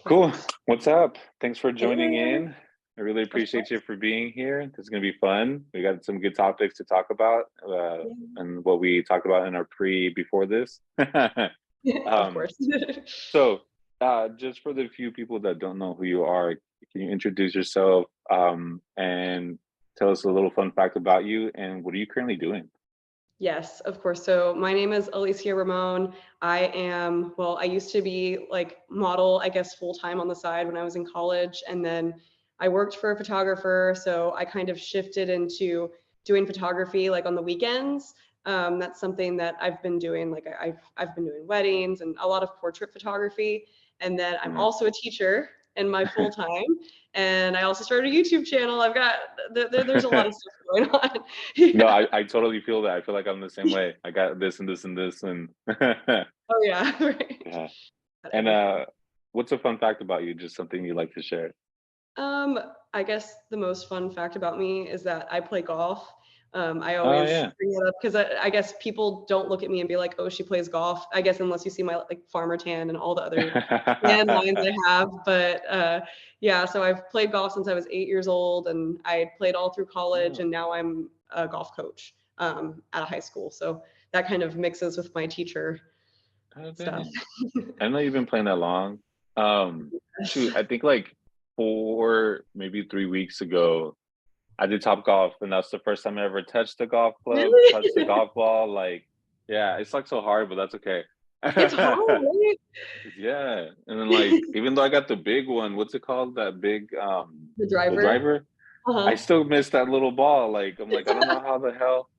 Cool. Perfect. What's up? Thanks for joining Hey, in. I really of appreciate you course. for being here. This is going to be fun. We got some good topics to talk about, Yeah. and what we talked about in our pre before this. Of um, course. so, just for the few people that don't know who you are, can you introduce yourself, and tell us a little fun fact about you and what are you currently doing? Yes, of course. So my name is Alicia Ramon. I used to be like model, I guess, full time on the side when I was in college. And then I worked for a photographer. So I kind of shifted into doing photography like on the weekends. That's something that I've been doing. I've been doing weddings and a lot of portrait photography. And then I'm Mhm. also a teacher in my full time. And I also started a YouTube channel. There's a lot of stuff going on. No, Yeah. I totally feel that. I feel like I'm the same way. I got this and this and this, and Oh yeah, right. yeah. Got And everything. what's a fun fact about you? Just something you like to share. Um, I guess the most fun fact about me is that I play golf. I Oh always yeah. bring it up because I guess people don't look at me and be like, "Oh, she plays golf." I guess unless you see my like farmer tan and all the other tan lines I have. But yeah, so I've played golf since I was 8 years old, and I played all through college, Oh, and now I'm a golf coach at a high school. So that kind of mixes with my teacher oh stuff. dang. I know you've been playing that long. Shoot, I think like 4, maybe 3 weeks ago, I did Top Golf, and that's the first time I ever touched a golf club, touched a Really? golf ball. Like, yeah, it's like so hard, but that's okay. It's hard, right? Yeah, and then like even though I got the big one, what's it called? That big The the driver. driver? I Uh-huh. still missed that little ball. Like I'm like, I don't know how the hell.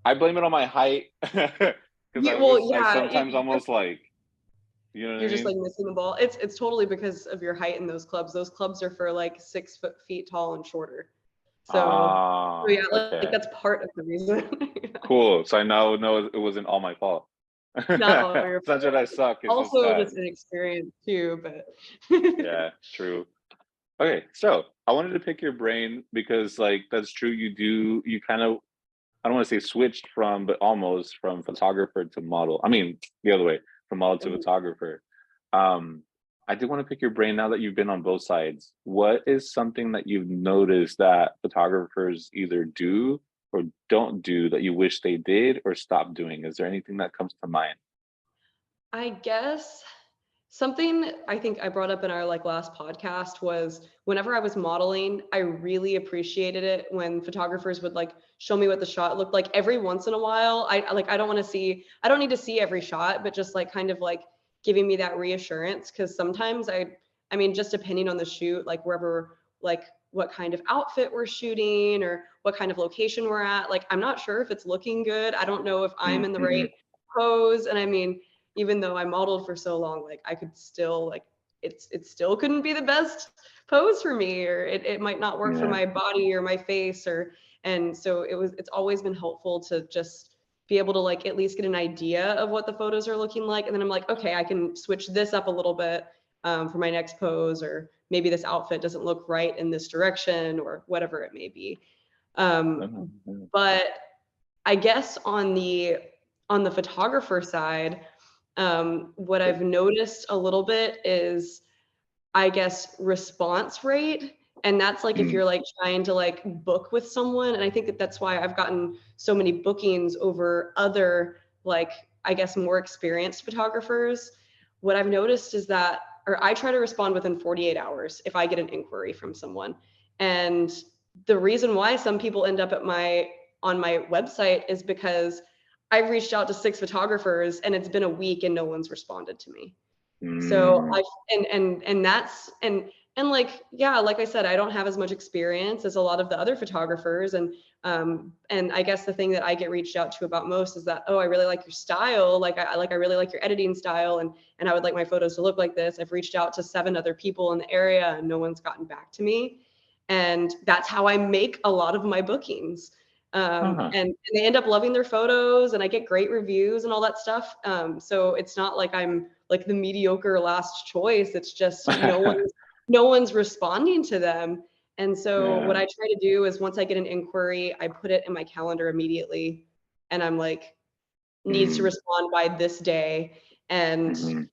I blame it on my height because I Yeah, sometimes almost like, you know what I you're just, mean? like, missing the ball. It's totally because of your height in those clubs. Those clubs are for, like, 6 feet tall and shorter. So yeah, Ah, like, okay. that's part of the reason. Yeah. Cool. So I now know it wasn't all my fault. Not all your It's not that fault. I suck, it's just Also that just inexperience too, but yeah, true. Okay, so I wanted to pick your brain because like that's true. You kind of, I don't want to say switched from, but almost from photographer to model. I mean, the other way, from model to Mhm. photographer. Um, I did want to pick your brain now that you've been on both sides. What is something that you've noticed that photographers either do or don't do that you wish they did or stopped doing? Is there anything that comes to mind? I guess something I think I brought up in our like last podcast was whenever I was modeling, I really appreciated it when photographers would like show me what the shot looked like every once in a while. I don't want to see I don't need to see every shot, but just like kind of like giving me that reassurance because sometimes I mean just depending on the shoot, like wherever like what kind of outfit we're shooting or what kind of location we're at, like I'm not sure if it's looking good. I don't know if I'm in the right Mm-hmm. pose and I mean even though I modeled for so long, like I could still like it still couldn't be the best pose for me, or it might not work for Yeah. my body or my face, or and so it's always been helpful to just be able to like at least get an idea of what the photos are looking like. And then I'm like, okay, I can switch this up a little bit for my next pose, or maybe this outfit doesn't look right in this direction, or whatever it may be. Oh, yeah. But I guess on the photographer side, what I've noticed a little bit is, I guess, response rate. And that's like if Mm, you're like trying to like book with someone. And I think that that's why I've gotten so many bookings over other, like, I guess, more experienced photographers. What I've noticed is that, or I try to respond within 48 hours if I get an inquiry from someone. And the reason why some people end up on my website is because I've reached out to 6 photographers and it's been a week and no one's responded to me. So mm, I and that's and like yeah, like I said, I don't have as much experience as a lot of the other photographers, and I guess the thing that I get reached out to about most is that, oh, I really like your style, like I really like your editing style, and I would like my photos to look like this. I've reached out to 7 other people in the area, and no one's gotten back to me, and that's how I make a lot of my bookings. uh-huh. And they end up loving their photos, and I get great reviews and all that stuff. So it's not like I'm like the mediocre last choice. It's just no one's responding to them. And so what Yeah. I try to do is once I get an inquiry, I put it in my calendar immediately, and I'm like needs to Mm, respond by this day. And mhm.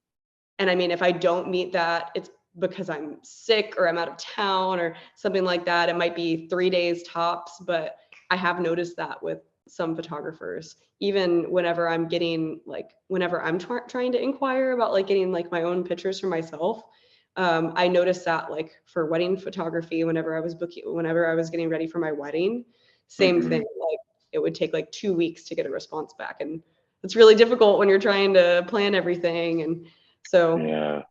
and I mean if I don't meet that, it's because I'm sick or I'm out of town or something like that. It might be 3 days tops, but I have noticed that with some photographers, even whenever I'm getting like, whenever I'm trying to inquire about like getting like my own pictures for myself. I noticed that like for wedding photography, whenever I was getting ready for my wedding, same thing. Like it would take like 2 weeks to get a response back. And it's really difficult when you're trying to plan everything. And so Yeah.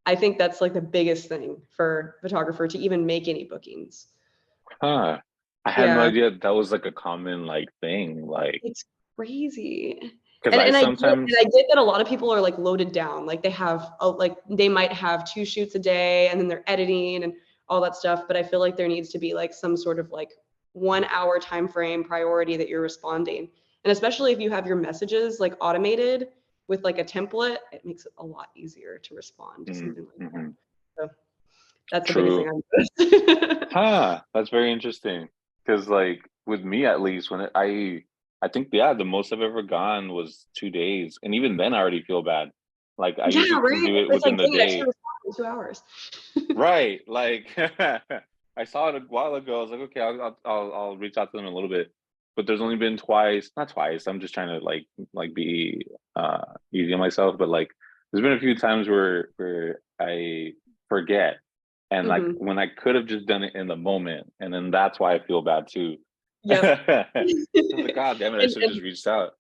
I think that's like the biggest thing for photographer to even make any bookings. Huh. I had no Yeah, idea that was like a common like thing. Like, it's crazy. because And I I sometimes, get that a lot of people are like loaded down. Like they have like they might have 2 shoots a day and then they're editing and all that stuff. But I feel like there needs to be like some sort of like 1 hour time frame priority that you're responding. And especially if you have your messages like automated with like a template, it makes it a lot easier to respond to something like that. mm-hmm. So that's the biggest thing True. I've noticed. Huh. That's very interesting. Because like with me at least, I think yeah, the most I've ever gone was 2 days, and even then I already feel bad. Like I Yeah, usually can right? do it It's within like, the dang it, I should day. have responded in 2 hours. Right. Like I saw it a while ago. I was like, okay, I'll reach out to them a little bit. But there's only been twice, not twice. I'm just trying to like be easy on myself. But like there's been a few times where I forget. And like Mhm. when I could have just done it in the moment. And then that's why I feel bad too. Yep. I was like, God damn it, I should have just And reached out.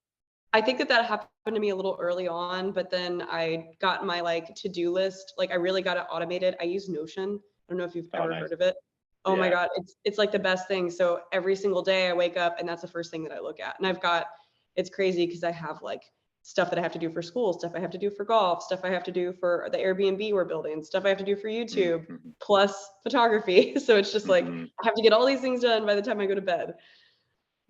I think that that happened to me a little early on, but then I got my like to-do list. Like I really got it automated. I use Notion. I don't know if you've Oh, ever nice. heard of it. Oh my Yeah. God, it's like the best thing. So every single day I wake up and that's the first thing that I look at. And it's crazy because I have like stuff that I have to do for school, stuff I have to do for golf, stuff I have to do for the Airbnb we're building, stuff I have to do for YouTube, Mm-hmm. plus photography. So it's just like Mm-hmm. I have to get all these things done by the time I go to bed.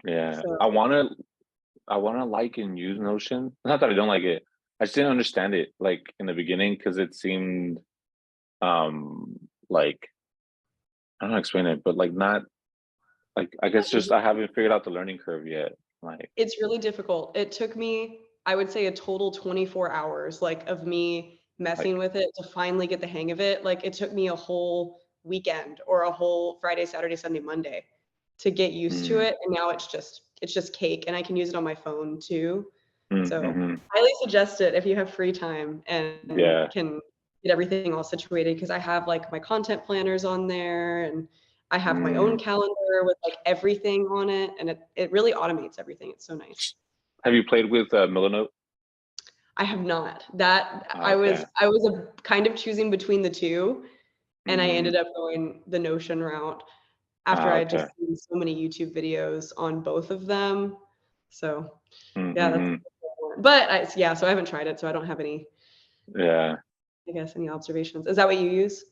Yeah. So I wanna like and use Notion. Not that I don't like it. I just didn't understand it like in the beginning because it seemed like I don't know how to explain it, but like not like I guess just I haven't figured out the learning curve yet. Like, it's really difficult. It took me, I would say, a total 24 hours, like, of me messing like with it to finally get the hang of it. Like, it took me a whole weekend or a whole Friday, Saturday, Sunday, Monday to get used to mm, it, and now it's just cake, and I can use it on my phone too. So, mm-hmm. highly suggest it if you have free time and Yeah. can get everything all situated. Because I have, like, my content planners on there, and I have my own Mm. calendar with, like, everything on it, and it really automates everything. It's so nice. Have you played with Milanote? I have not. That Okay. I was a kind of choosing between the 2, and I Mm-hmm. ended up going the Notion route after I had Okay. just seen so many YouTube videos on both of them. So, yeah, that's Mm-hmm. but yeah, so I haven't tried it, so I don't have any, Yeah. I guess, any observations. Is that what you use?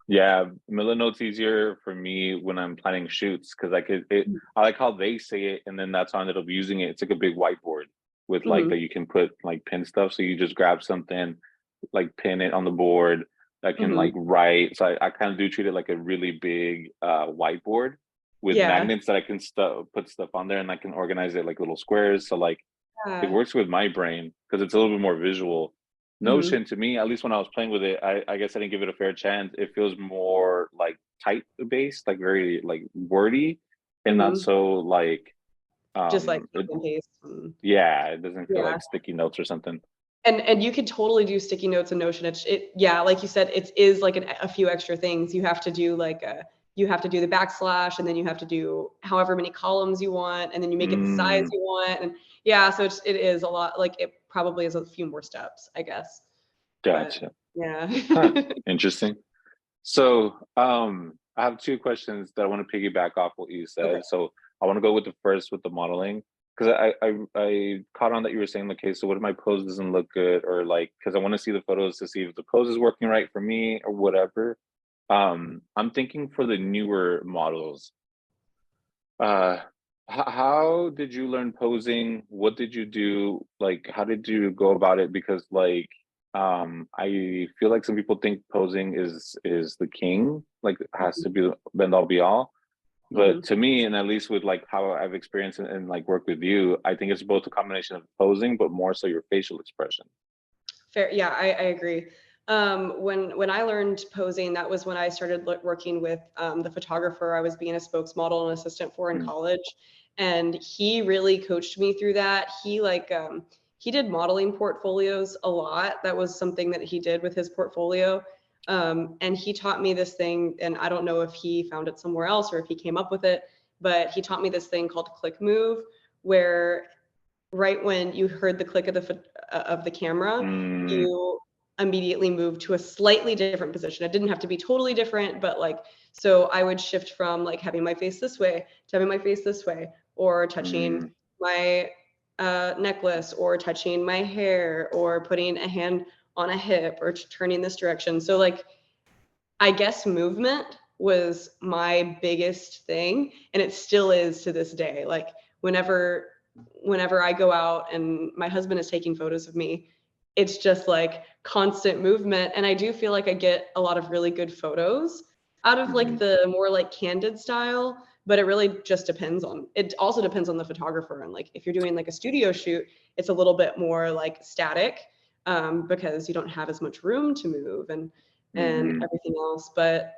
Yeah, Milanote's easier for me when I'm planning shoots because I like how they say it, and then that's how I ended up using it. It's like a big whiteboard with like Mhm, that you can put like pin stuff. So you just grab something, like pin it on the board that can like mhm. write. So I kind of do treat it like a really big whiteboard with Yeah. magnets that I can put stuff on there, and I can organize it like little squares. So like it Yeah. works with my brain because it's a little bit more visual. Mhm, Notion to me, at least when I was playing with it, I guess I didn't give it a fair chance. It feels more like type based, like very like wordy, and not mhm. so like Just, like, it, copy and paste and yeah, it doesn't feel yeah. like sticky notes or something. And you could totally do sticky notes in Notion. Yeah, like you said, it is like a few extra things. You have to do like you have to do the backslash and then you have to do however many columns you want and then you make it the size Mm, you want. And yeah, so it is a lot, like it probably is a few more steps, I guess. But gotcha. yeah. Huh. Interesting. So, I have two questions that I want to piggyback off what you Okay. said. So, I want to go with the first with the modeling because I caught on that you were saying, okay, so what if my pose doesn't look good, or like because I want to see the photos to see if the pose is working right for me or whatever. I'm thinking for the newer models. Uh, how did you learn posing? What did you do? Like, how did you go about it? Because like, I feel like some people think posing is the king, like it has to be the end all be all. But Mhm. to me, and at least with like how I've experienced and like worked with you, I think it's both a combination of posing, but more so your facial expression. Fair. Yeah, I agree. When I learned posing, that was when I started working with the photographer I was being a spokesmodel and assistant for in Mm, college, and he really coached me through that. He did modeling portfolios a lot. That was something that he did with his portfolio. And he taught me this thing, and I don't know if he found it somewhere else or if he came up with it, but he taught me this thing called click move, where right when you heard the click of the camera, mm, you immediately moved to a slightly different position. It didn't have to be totally different, but like, so I would shift from like having my face this way to having my face this way, or touching mm, my necklace, or touching my hair, or putting a hand on a hip, or turning this direction. So like, I guess movement was my biggest thing, and it still is to this day. Like whenever whenever I go out and my husband is taking photos of me, it's just like constant movement, and I do feel like I get a lot of really good photos out of like mhm, the more like candid style, but it really just depends on, it also depends on the photographer. And like if you're doing like a studio shoot, it's a little bit more like static, because you don't have as much room to move and mhm, everything else. But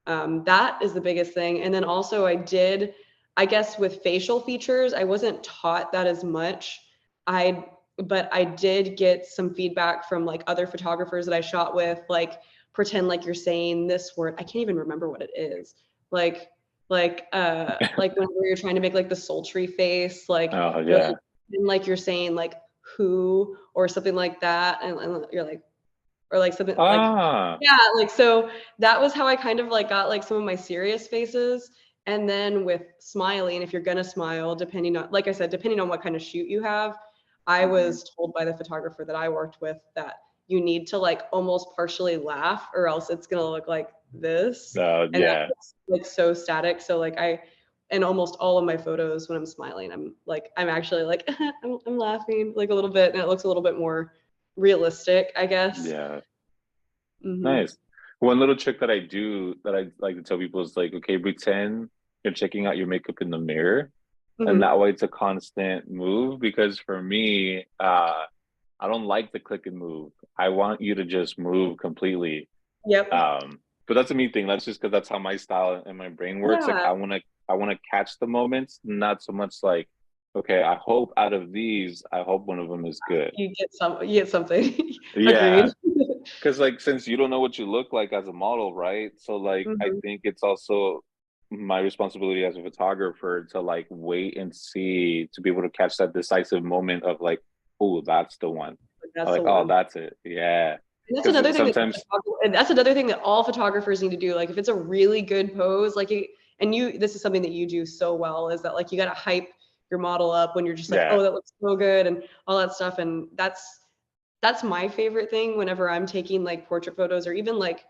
that is the biggest thing. And then also I guess with facial features, I wasn't taught that as much. I, but I did get some feedback from like other photographers that I shot with, like pretend like you're saying this word. I can't even remember what it is. Like, like whenever you're trying to make like the sultry face, like oh you're like, yeah, pretend like you're saying like who or something like that. And you're like, or like something like, ah, yeah, like, so that was how I kind of like got like some of my serious faces. And then with smiling, if you're gonna smile, depending on, like I said, depending on what kind of shoot you have, I mhm, was told by the photographer that I worked with that you need to like almost partially laugh or else it's gonna look like this. And that yeah, looks like so static. So like in almost all of my photos when I'm smiling, I'm actually like I'm laughing like a little bit, and it looks a little bit more realistic, I guess. yeah. Hmm. Nice. One little trick that I do that I like to tell people is like, okay, pretend you're checking out your makeup in the mirror, and Hmm. that way it's a constant move. Because for me, I don't like the click and move. I want you to just move completely. Yep. But that's a me thing. That's just because that's how my style and my brain works. Like Yeah, I want to catch the moments, not so much like, okay, I hope out of these, I hope one of them is good. you get something. Agreed. Yeah, because like since you don't know what you look like as a model, right? So like I Mhm. think it's also my responsibility as a photographer to like wait and see to be able to catch that decisive moment of like, oh, that's the one. Like, Or that's the like, oh, one. that's it. Yeah. And that's Because another thing that sometimes, and that's another thing that all photographers need to do. Like if it's a really good pose, like and you, this is something that you do so well, is that like you got to hype your model up when you're just like, yeah. oh, that looks so good and all that stuff. And that's my favorite thing whenever I'm taking like portrait photos, or even like,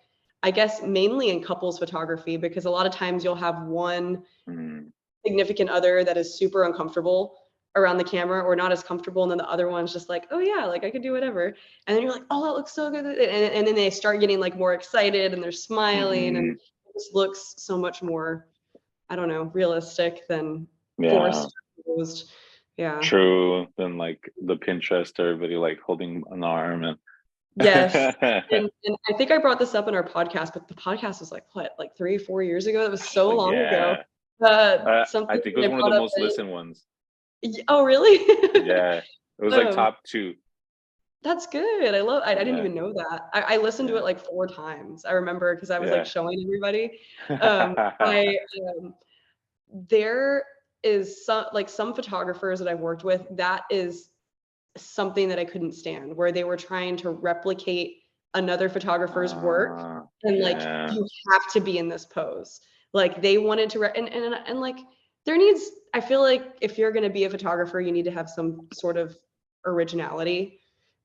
I guess mainly in couples photography, because a lot of times you'll have one Mm, significant other that is super uncomfortable around the camera, or not as comfortable, and then the other one's just like, oh yeah, like I could do whatever. And then you're like, oh, that looks so good. And then they start getting like more excited and they're smiling, and hmm. it just looks so much more, I don't know, realistic than Yeah. forced, posed. Yeah. True. Then like the Pinterest, everybody like holding an arm and Yes. And I think I brought this up in our podcast, but the podcast was like what, like 3 or 4 years ago? That was so long ago. yeah. I Something think it that was I one of the brought up most then. listened ones. Oh, really? Yeah. It was like um top two. That's good. I didn't Yeah. even know that. I listened to it Yeah. like 4 times. I remember because I was like Yeah. showing everybody. I There is some photographers that I've worked with, that is something that I couldn't stand, where they were trying to replicate another photographer's work, and like Yeah. you have to be in this pose. Like they wanted to and like there needs, I feel like if you're going to be a photographer, you need to have some sort of originality.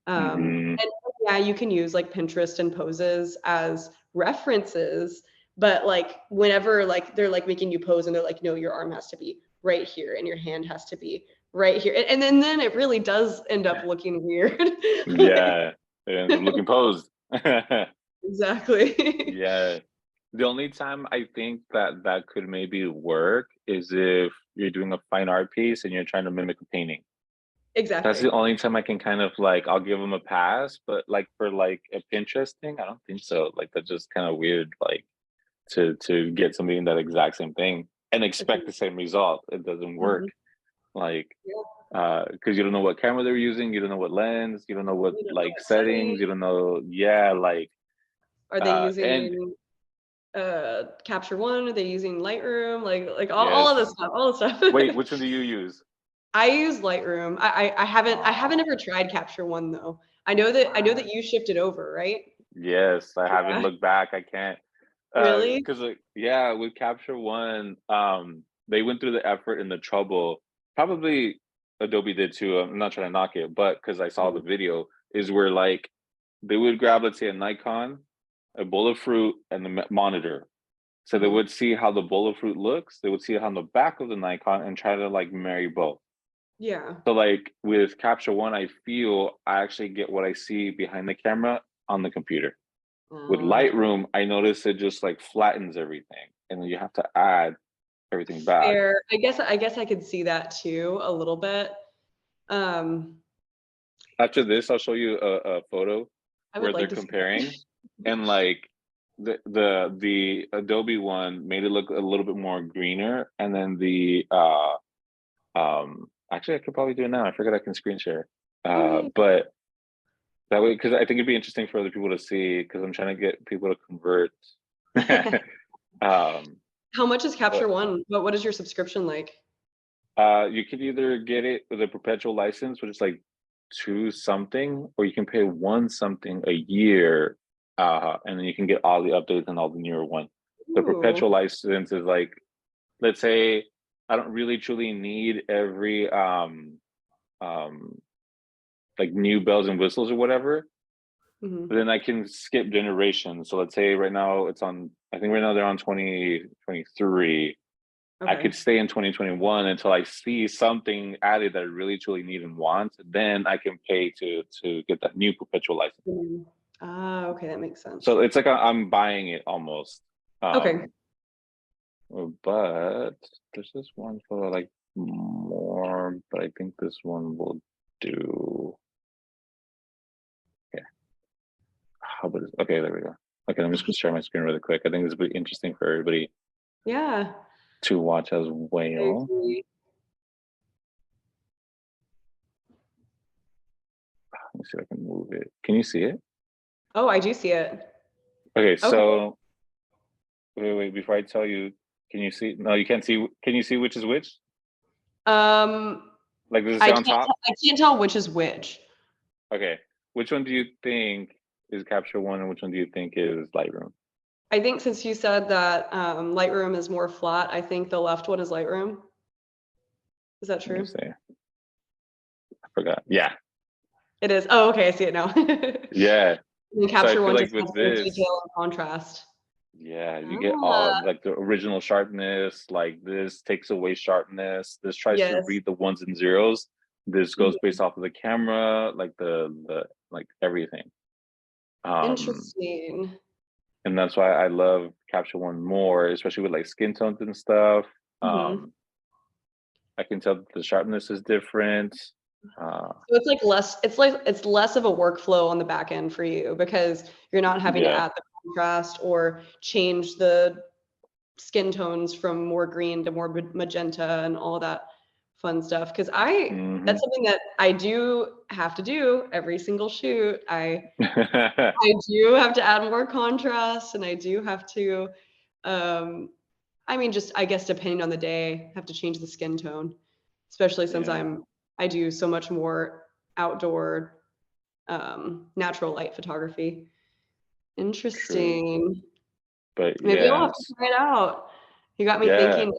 Hmm. And yeah, you can use like Pinterest and poses as references, but like whenever like they're like making you pose and they're like, no, your arm has to be right here and your hand has to be right here. And then it really does end up looking weird. Like, Yeah. It ends up looking posed. exactly. Yeah. The only time I think that that could maybe work is if you're doing a fine art piece and you're trying to mimic a painting. That's Exactly. the only time I can kind of like I'll give them a pass, but like for like a Pinterest thing, I don't think so. Like that's just kind of weird, like to get somebody in that exact same thing and expect the same result. It doesn't work. Mhm. Like Yeah. because you don't know what camera they're using, you don't know what lens, you don't know what You don't know like what settings, setting. you don't know, yeah, like Are they and using Capture One? Are they using Lightroom? Like all of this yes. stuff, all the Wait, stuff. which one do you use? I use Lightroom. I haven't Ah, ever tried Capture One though. I know what? that you shifted over, right? Yes, I haven't Yeah. looked back. I can't. Really? Because like, yeah, with Capture One, they went through the effort and the trouble. Probably Adobe did too. I'm not trying to knock it, but because I saw the Mhm. video, is where like they would grab, let's say, a Nikon, a bowl of fruit, and the monitor. So they Mhm. would see how the bowl of fruit looks. They would see it on the back of the Nikon and try to like marry both. Yeah. So like with Capture One, I feel I actually get what I see behind the camera on the computer. With Okay. Lightroom, I notice it just like flattens everything, and then you have to add everything back. Fair. I guess I could see that too a little bit. Um, After this, I'll show you a photo I would where they're like to see that. comparing, and like the Adobe one made it look a little bit more greener, and then the actually I could probably do it now. I forgot I can screen share. Okay. But that way, because I think it'd be interesting for other people to see, because I'm trying to get people to convert. um, How much is Capture but One? What is your subscription like? you could either get it with a perpetual license, which is like two something, or you can pay one something a year, and then you can get all the updates and all the newer ones. The Ooh. perpetual license is like, let's say, I don't really truly need every um like new bells and whistles or whatever. Mhm. But then I can skip generations. So let's say right now it's on. I think right now they're on 2023. I Okay. could stay in 2021 until I see something added that I really truly need and want. Then I can pay to get that new perpetual license. Mhm. Ah, okay, that makes sense. So it's like I'm buying it almost. Okay. Um, but there's this one photo I like more, but I think this one will do. Okay, how about this? Okay, there we go. Okay, let me just share my screen really quick. I think this will be interesting for everybody Yeah, to watch as I well. agree. Let me see if I can move it. Can you see it? Oh, I do see it. Okay, Okay. so wait, before I tell you, can you see? No, you can't see. Can you see which is which? Um, Like, does it say I on can't top? I can't tell which is which. Okay. Which one do you think is Capture One and which one do you think is Lightroom? I think since you said that Lightroom is more flat, I think the left one is Lightroom. Is that Let me true? see. I forgot. Yeah. It is. Oh, okay, I see it now. Yeah. The So I Capture feel One like just has with more this, detail and contrast. yeah, you get Ah, all like the original sharpness, like this takes away sharpness. This tries to yes. read the ones and zeros. This goes Mhm. based off of the camera, like the like everything. Um, Interesting. and that's why I love Capture One more, especially with like skin tones and stuff. Mhm. Um, I can tell that the sharpness is different. So it's less of a workflow on the back end for you because you're not having to Yeah. add the contrast or change the skin tones from more green to more magenta and all that fun stuff. Because Hmm. that's something that I do have to do every single shoot. I do have to add more contrast and I do have to, um, I mean, just I guess depending on the day, have to change the skin tone, especially since Yeah, I do so much more outdoor, natural light photography. true. Interesting. But Maybe I'll have to yes, try it out. You got me yeah, thinking.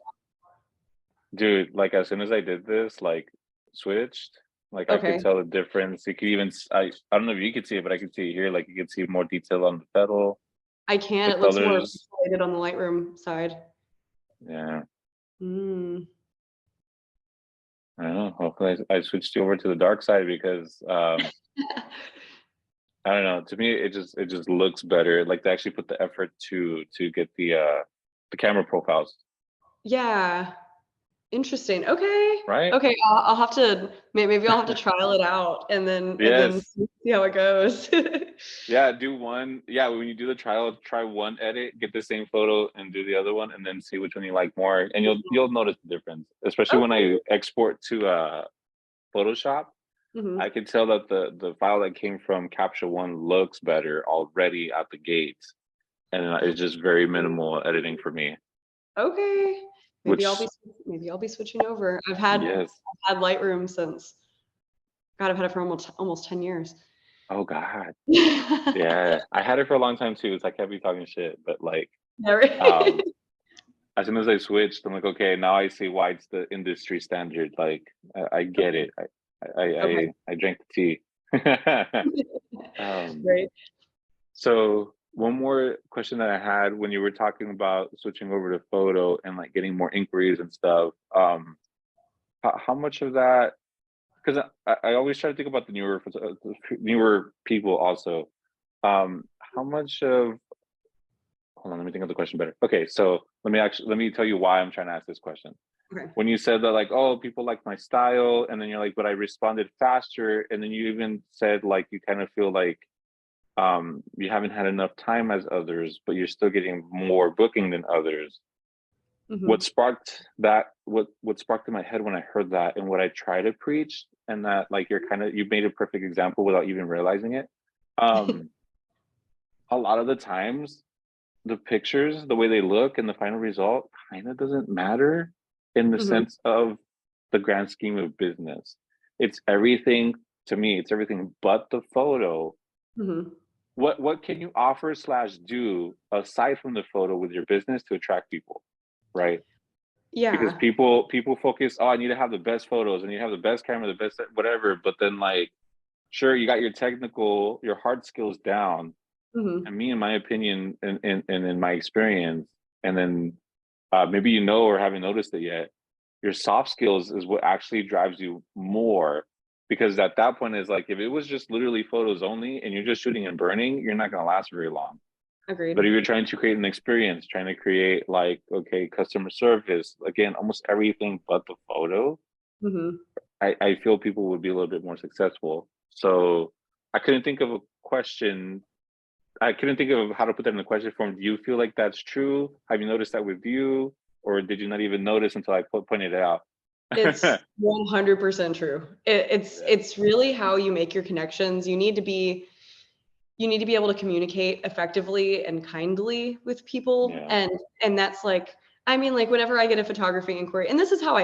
dude. Like as soon as I did this, like switched, like I could Okay, tell the difference. You could even I don't know if you could see it, but I could see it here. Like you could see more detail on the petal, I can. the It looks more colors. pixelated on the Lightroom side. Yeah, Mm. I don't know. Hopefully, I switched you over to the dark side because I don't know. To me, it just looks better. Like they actually put the effort to get the camera profiles. Yeah, interesting. Okay. right? Okay. I'll have to, maybe I'll have to trial it out and then Yes. see how it goes. Yeah, do one. Yeah, when you do the trial, try one edit, get the same photo, and do the other one, and then see which one you like more, and you'll notice the difference. Especially when Okay. I export to Photoshop, I Hmm. can tell that the file that came from Capture One looks better already out the gates, and it's just very minimal editing for me. Okay. Maybe Which maybe I'll be switching over. yes, I've had Lightroom since, God, I've had it for almost 10 years. oh god, yeah, I had it for a long time too. So I can't be talking shit, but like, Yeah, right. um, as soon as I switched, I'm like, okay, now I see why it's the industry standard. Like, I get Okay. it. I I Okay. I drank the tea. um, Right. so one more question that I had when you were talking about switching over to photo and like getting more inquiries and stuff. How much of that? Because I always try to think about the newer people also. How much of hold on, let me think of the question better. Okay, so let me tell you why I'm trying to ask this question. Okay. When you said that, like, oh, people like my style, and then you're like, but I responded faster, and then you even said like you kind of feel like you haven't had enough time as others, but you're still getting more booking than others. What Hmm. sparked that? What sparked in my head when I heard that, and what I try to preach, and that like you made a perfect example without even realizing it. Um, a lot of the times the pictures, the way they look and the final result kind of doesn't matter in the Hmm. sense of the grand scheme of business. It's everything to me, it's everything but the photo. Hmm. What can you offer slash do aside from the photo with your business to attract people, right? Because Yeah. people focus, oh, I need to have the best photos and you have the best camera, the best whatever, but then like sure you got your technical, your hard skills down, Hmm. and me, in my opinion, and in my experience, and then maybe you know or haven't noticed it yet, your soft skills is what actually drives you more. Because at that point, is like if it was just literally photos only and you're just shooting and burning, you're not going to last very long. But Agreed. if you're trying to create an experience, trying to create like, okay, customer service, again, almost everything but the photo, Hmm. I feel people would be a little bit more successful. So I couldn't think of a question I couldn't think of how to put that in the question form. Do you feel like that's true? Have you noticed that with you, or did you not even notice until I pointed it out? It's 100% true. Yeah, It's really how you make your connections. You need to be able to communicate effectively and kindly with people, yeah, and that's like, I mean, like whenever I get a photography inquiry, and this is how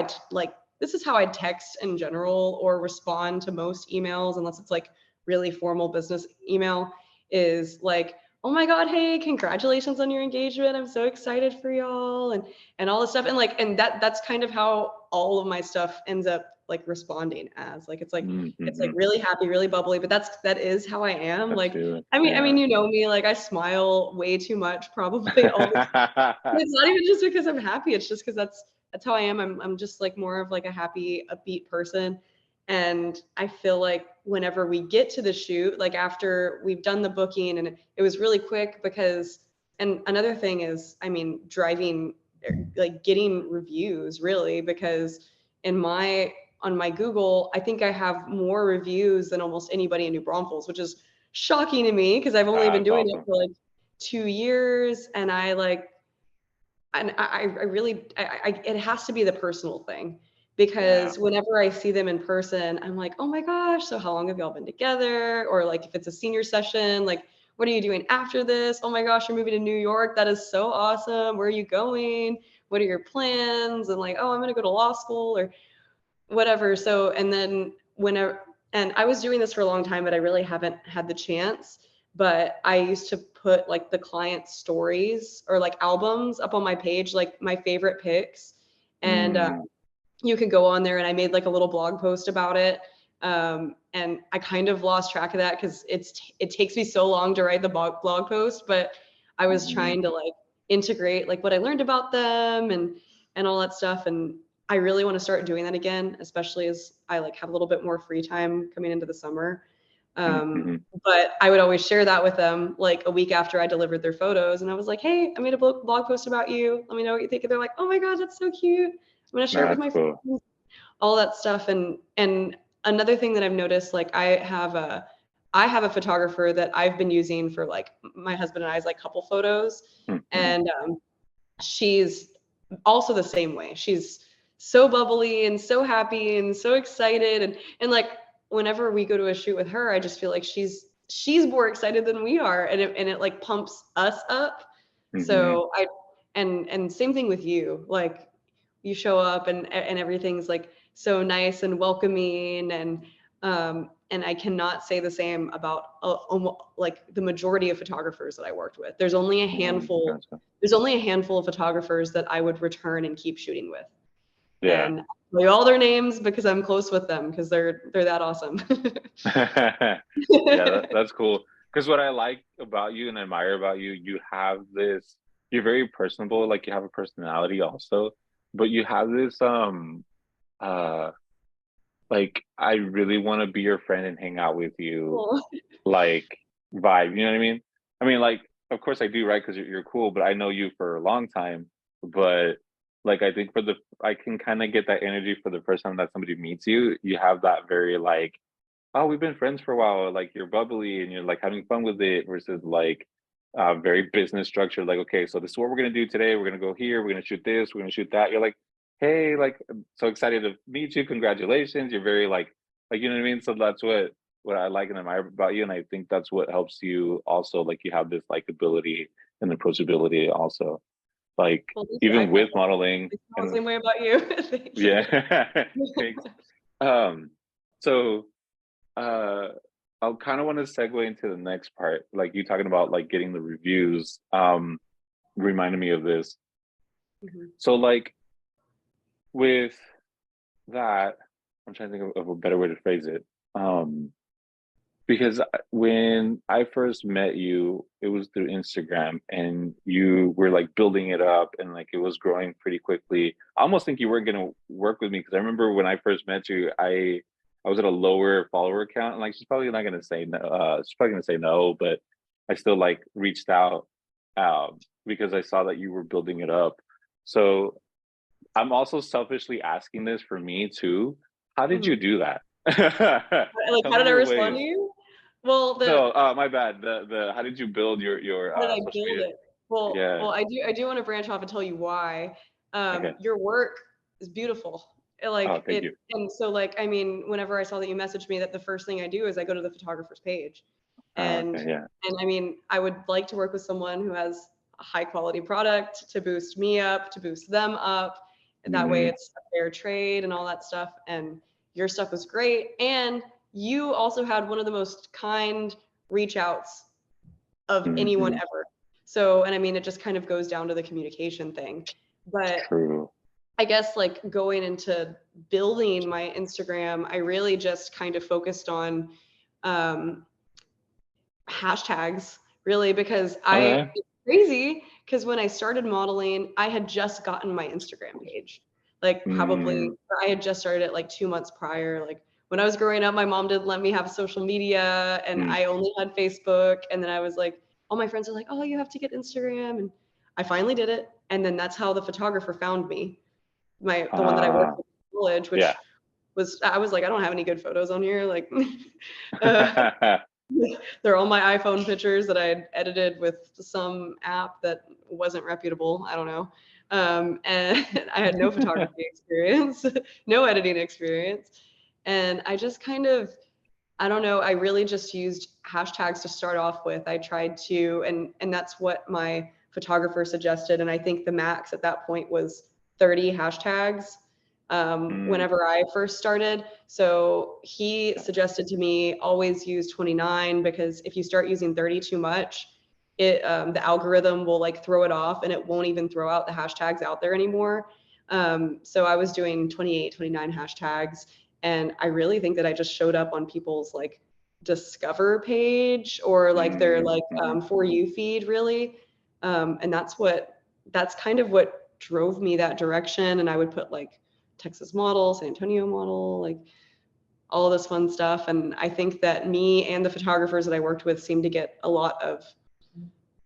this is how I text in general or respond to most emails unless it's like really formal business email, is like, oh my god, hey, congratulations on your engagement, I'm so excited for y'all, and all this stuff, and like, and that's kind of how all of my stuff ends up like responding as, like it's like mm-hmm. really happy, really bubbly, but that is how I am. That's Like, you. I Yeah. mean, you know me, like I smile way too much, probably all the time. It's not even just because I'm happy. It's just because that's how I am. I'm just like more of like a happy, upbeat person. And I feel like whenever we get to the shoot, like after we've done the booking, and it was really quick because, and another thing is, I mean, driving, like getting reviews really, because in my on my Google, I think I have more reviews than almost anybody in New Braunfels, which is shocking to me because I've only been That's doing it awesome. for like 2 years, and I like, and I really, it has to be the personal thing, Yeah. because whenever I see them in person, I'm like, oh my gosh, so how long have y'all been together? Or like if it's a senior session, like, what are you doing after this? Oh my gosh, you're moving to New York. That is so awesome. Where are you going? What are your plans? And like, oh, I'm gonna go to law school or whatever. So, and then whenever, and I was doing this for a long time, but I really haven't had the chance. But I used to put like the client stories or like albums up on my page, like my favorite picks. And Mm, you could go on there, and I made like a little blog post about it. And I kind of lost track of that because it takes me so long to write the blog post, but I was mm-hmm. trying to like integrate like what I learned about them and all that stuff. And I really want to start doing that again, especially as I like have a little bit more free time coming into the summer. Mm-hmm. But I would always share that with them like a week after I delivered their photos. And I was like, hey, I made a blog post about you. Let me know what you think. And they're like, oh my God, that's so cute. I'm going to share it with That's my cool. friends. all that stuff. And another thing that I've noticed, like I have a photographer that I've been using for like my husband and I's like couple photos. Mhm. And she's also the same way. She's so bubbly and so happy and so excited. And like whenever we go to a shoot with her, I just feel like she's more excited than we are. And it like pumps us up. Mhm. So and same thing with you. Like you show up and everything's like so nice and welcoming, and I cannot say the same about like the majority of photographers that I worked with. Gotcha. There's only a handful of photographers that I would return and keep shooting with. Yeah. And I know all their names because I'm close with them because they're that awesome. Yeah, that's cool. Because what I like about you and admire about you, you have this, you're very personable, like you have a personality also, but you have this uh like I really want to be your friend and hang out with you Well, like vibe, you know what I mean? I mean like of course I do, right? Because you're cool, but I know you for a long time, but like I think for the I can kind of get that energy for the first time that somebody meets you. You have that very like, oh, we've been friends for a while. Like you're bubbly and you're like having fun with it versus like very business structured. Like, okay, so this is what we're gonna do today. We're gonna go here. We're gonna shoot this. We're gonna shoot that. You're like, hey, like I'm so excited to meet you. Congratulations. You're very like you know what I mean. So that's what I like and admire about you, and I think that's what helps you also. Like you have this likability and approachability also. Like well, thank you. even with modeling I feel the and same way about you. Thank you. yeah, thanks. Um, so uh, I'll kind of want to segue into the next part, like you talking about like getting the reviews. Reminded me of this. Mhm. So like with that, I'm trying to think of a better way to phrase it. Um, because when I first met you, it was through Instagram, and you were like building it up, and like it was growing pretty quickly. I almost think you weren't gonna work with me because I remember when I first met you, I was at a lower follower count, and like she's probably not gonna say no. She's probably gonna say no, but I still like reached out because I saw that you were building it up. So I'm also selfishly asking this for me too. How did you Mhm. do that? Like, Tell how me did I your respond to ways. you? Well, No, my bad. The how did you build your how did I social build media? it? Well, Yeah. I do want to branch off and tell you why. Okay. Your work is beautiful. Oh, Like thank it, you. and so like I mean, whenever I saw that you messaged me, that the first thing I do is I go to the photographer's page, and Okay, yeah. I mean, I would like to work with someone who has a high quality product to boost me up, to boost them up. That way, Mm-hmm. it's a fair trade and all that stuff. And your stuff was great, and you also had one of the most kind reach outs of anyone Mm-hmm. ever. So, and I mean, it just kind of goes down to the communication thing. But True. I guess like going into building my Instagram, I really just kind of focused on um, hashtags, really, because Okay. it's crazy because when I started modeling, I had just gotten my Instagram page. Like probably Mm, I had just started it like 2 months prior. Like when I was growing up, my mom didn't let me have social media and mm. I only had Facebook. And then I was like, all my friends are like, oh, you have to get Instagram. And I finally did it. And then that's how the photographer found me. The one that I worked Uh, with in college, yeah. which I was like, I don't have any good photos on here. Like uh, they're all my iPhone pictures that I had edited with some app that wasn't reputable. I don't know. And I had no photography experience, no editing experience. And I just kind of, I don't know, I really just used hashtags to start off with. I tried to, and that's what my photographer suggested. And I think the max at that point was 30 hashtags Mm, whenever I first started. So he suggested to me always use 29 because if you start using 30 too much, the algorithm will like throw it off and it won't even throw out the hashtags out there anymore. So I was doing 28, 29 hashtags, and I really think that I just showed up on people's like discover page or like their mm, like mhm. for you feed really. And that's kind of what drove me that direction. And I would put like Texas model, San Antonio model, like all of this fun stuff. And I think that me and the photographers that I worked with seemed to get a lot of,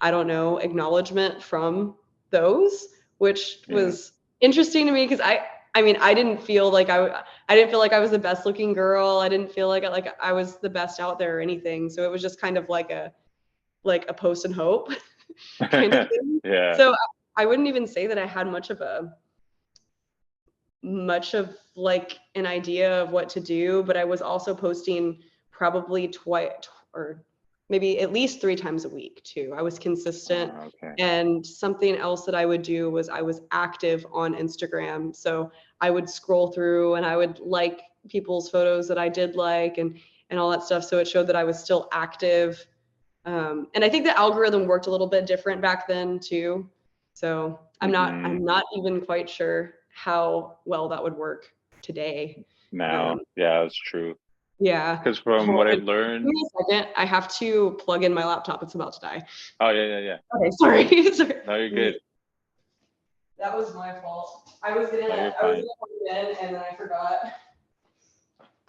I don't know, acknowledgement from those, which Yeah. was interesting to me because I mean, I didn't feel like I didn't feel like I was the best looking girl. I didn't feel like I was the best out there or anything. So it was just kind of like a post and hope kind of thing. Yeah. So I wouldn't even say that I had much of like an idea of what to do, but I was also posting probably twice or maybe at least 3 times a week too. I was consistent. Okay. And something else that I would do was I was active on Instagram. So I would scroll through and I would like people's photos that I did like and all that stuff. So it showed that I was still active. And I think the algorithm worked a little bit different back then too. So I'm Hmm. not even quite sure how well that would work today. Now, Um, yeah, that's true. yeah. Because from Hold what on. I've Give learned, me a second. I have to plug in my laptop. It's about to die. oh yeah, yeah, yeah. Okay, sorry. Sorry. No, you're good. That was my fault. No, you're I was fine. gonna plug it in and then I forgot.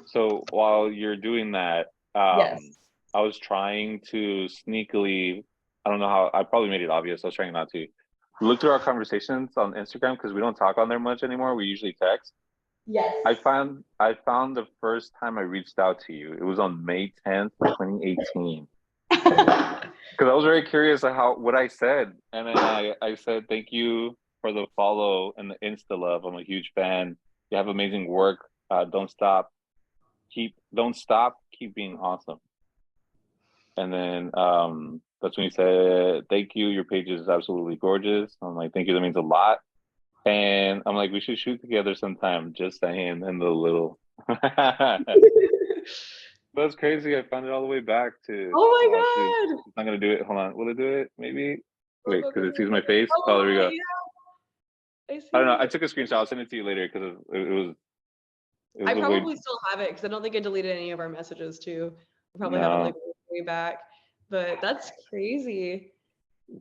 So while you're doing that, Yes. I was trying to sneakily, I don't know how, I probably made it obvious. I was trying not to look through our conversations on Instagram because we don't talk on there much anymore. We usually text. Yes. I found the first time I reached out to you. It was on May 10th, 2018. Because I was very curious of how what I said. And then I said thank you for the follow and the Insta love. I'm a huge fan. You have amazing work. Don't stop, keep being awesome. And then that's when you said, thank you, your page is absolutely gorgeous. I'm like, thank you, that means a lot. And I'm like, we should shoot together sometime, just saying in the little. That's crazy. I found it all the way back to, oh shoot, Oh my it's not gonna do it. Hold on. Will it do it? Maybe. god. Wait, because it sees my face. Oh, there we Oh go. yeah, I I don't know. see I it. took a screenshot. I'll send it to you later because it I was a way. probably still have it because I don't think I deleted any of our messages too. I probably have it like No. way back. But that's crazy.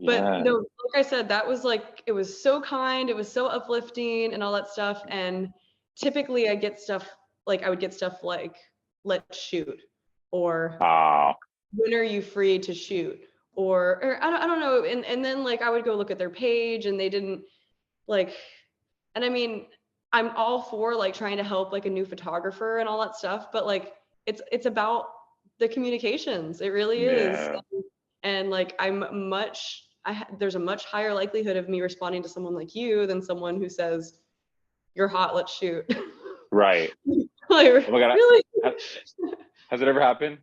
But Yeah. no, like I said, that was like it was so kind, it was so uplifting and all that stuff. And typically I would get stuff like let's shoot or Oh, when are you free to shoot? Or I don't know. And then like I would go look at their page and they didn't like and I mean, I'm all for like trying to help like a new photographer and all that stuff, but like it's about the communications. It really is. yeah. And like there's a much higher likelihood of me responding to someone like you than someone who says, "You're hot, let's shoot." Right. Like Oh my God. really? ha- Has it ever happened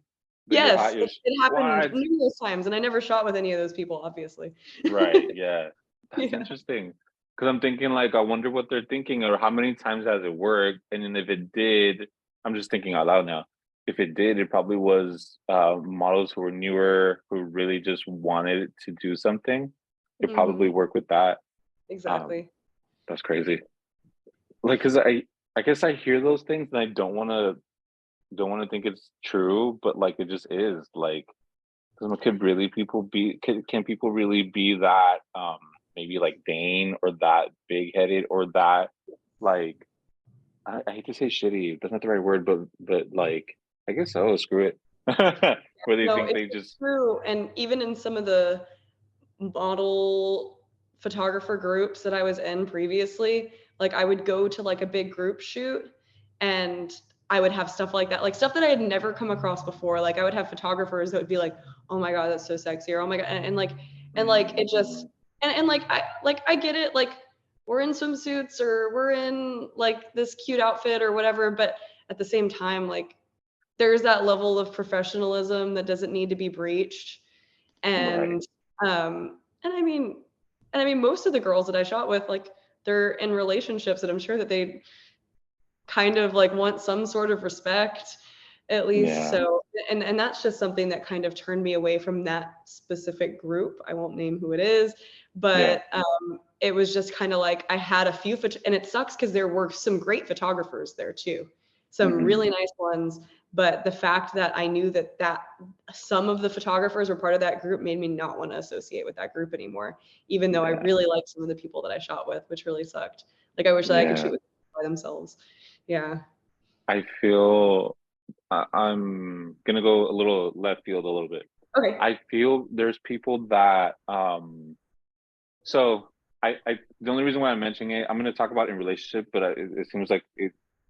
that you're Yes, hot? it happened What? numerous times, and I never shot with any of those people, obviously. Right. Yeah. That's Yeah. interesting. Because I'm thinking like, I wonder what they're thinking or how many times has it worked? And then if it did, I'm just thinking out loud now. If it did, it probably was models who were newer, who really just wanted to do something. It Hmm. probably worked with that. Um, Exactly. that's crazy. Like, because I guess I hear those things and I don't want to think it's true, but like it just is. Like, could really people be? Can people really be that? Maybe like Dane or that big headed or that like I hate to say shitty. That's not the right word, but like I guess so. Screw it. Where they No, think it's they just true. And even in some of the model photographer groups that I was in previously, like I would go to like a big group shoot and I would have stuff like that, like stuff that I had never come across before. Like I would have photographers that would be like, "Oh my God, that's so sexy," or "Oh my God," and like it just mm, and like I get it, like we're in swimsuits or we're in like this cute outfit or whatever, but at the same time, like there's that level of professionalism that doesn't need to be breached. right. And I mean most of the girls that I shot with, like they're in relationships that I'm sure that they kind of like want some sort of respect at least. Yeah, So and that's just something that kind of turned me away from that specific group. I won't name who it is, yeah, but it was just kind of like I had a few and it sucks because there were some great photographers there too, some hmm, really nice ones. But the fact that I knew that some of the photographers were part of that group made me not want to associate with that group anymore, even though I yeah, really liked some of the people that I shot with, which really sucked. Like I wish that I could shoot yeah. with people by themselves. Yeah. I feel I'm gonna go a little left field a little bit. Okay. I feel there's people that so I the only reason why I'm mentioning it, I'm going to talk about it in relationship, but it seems like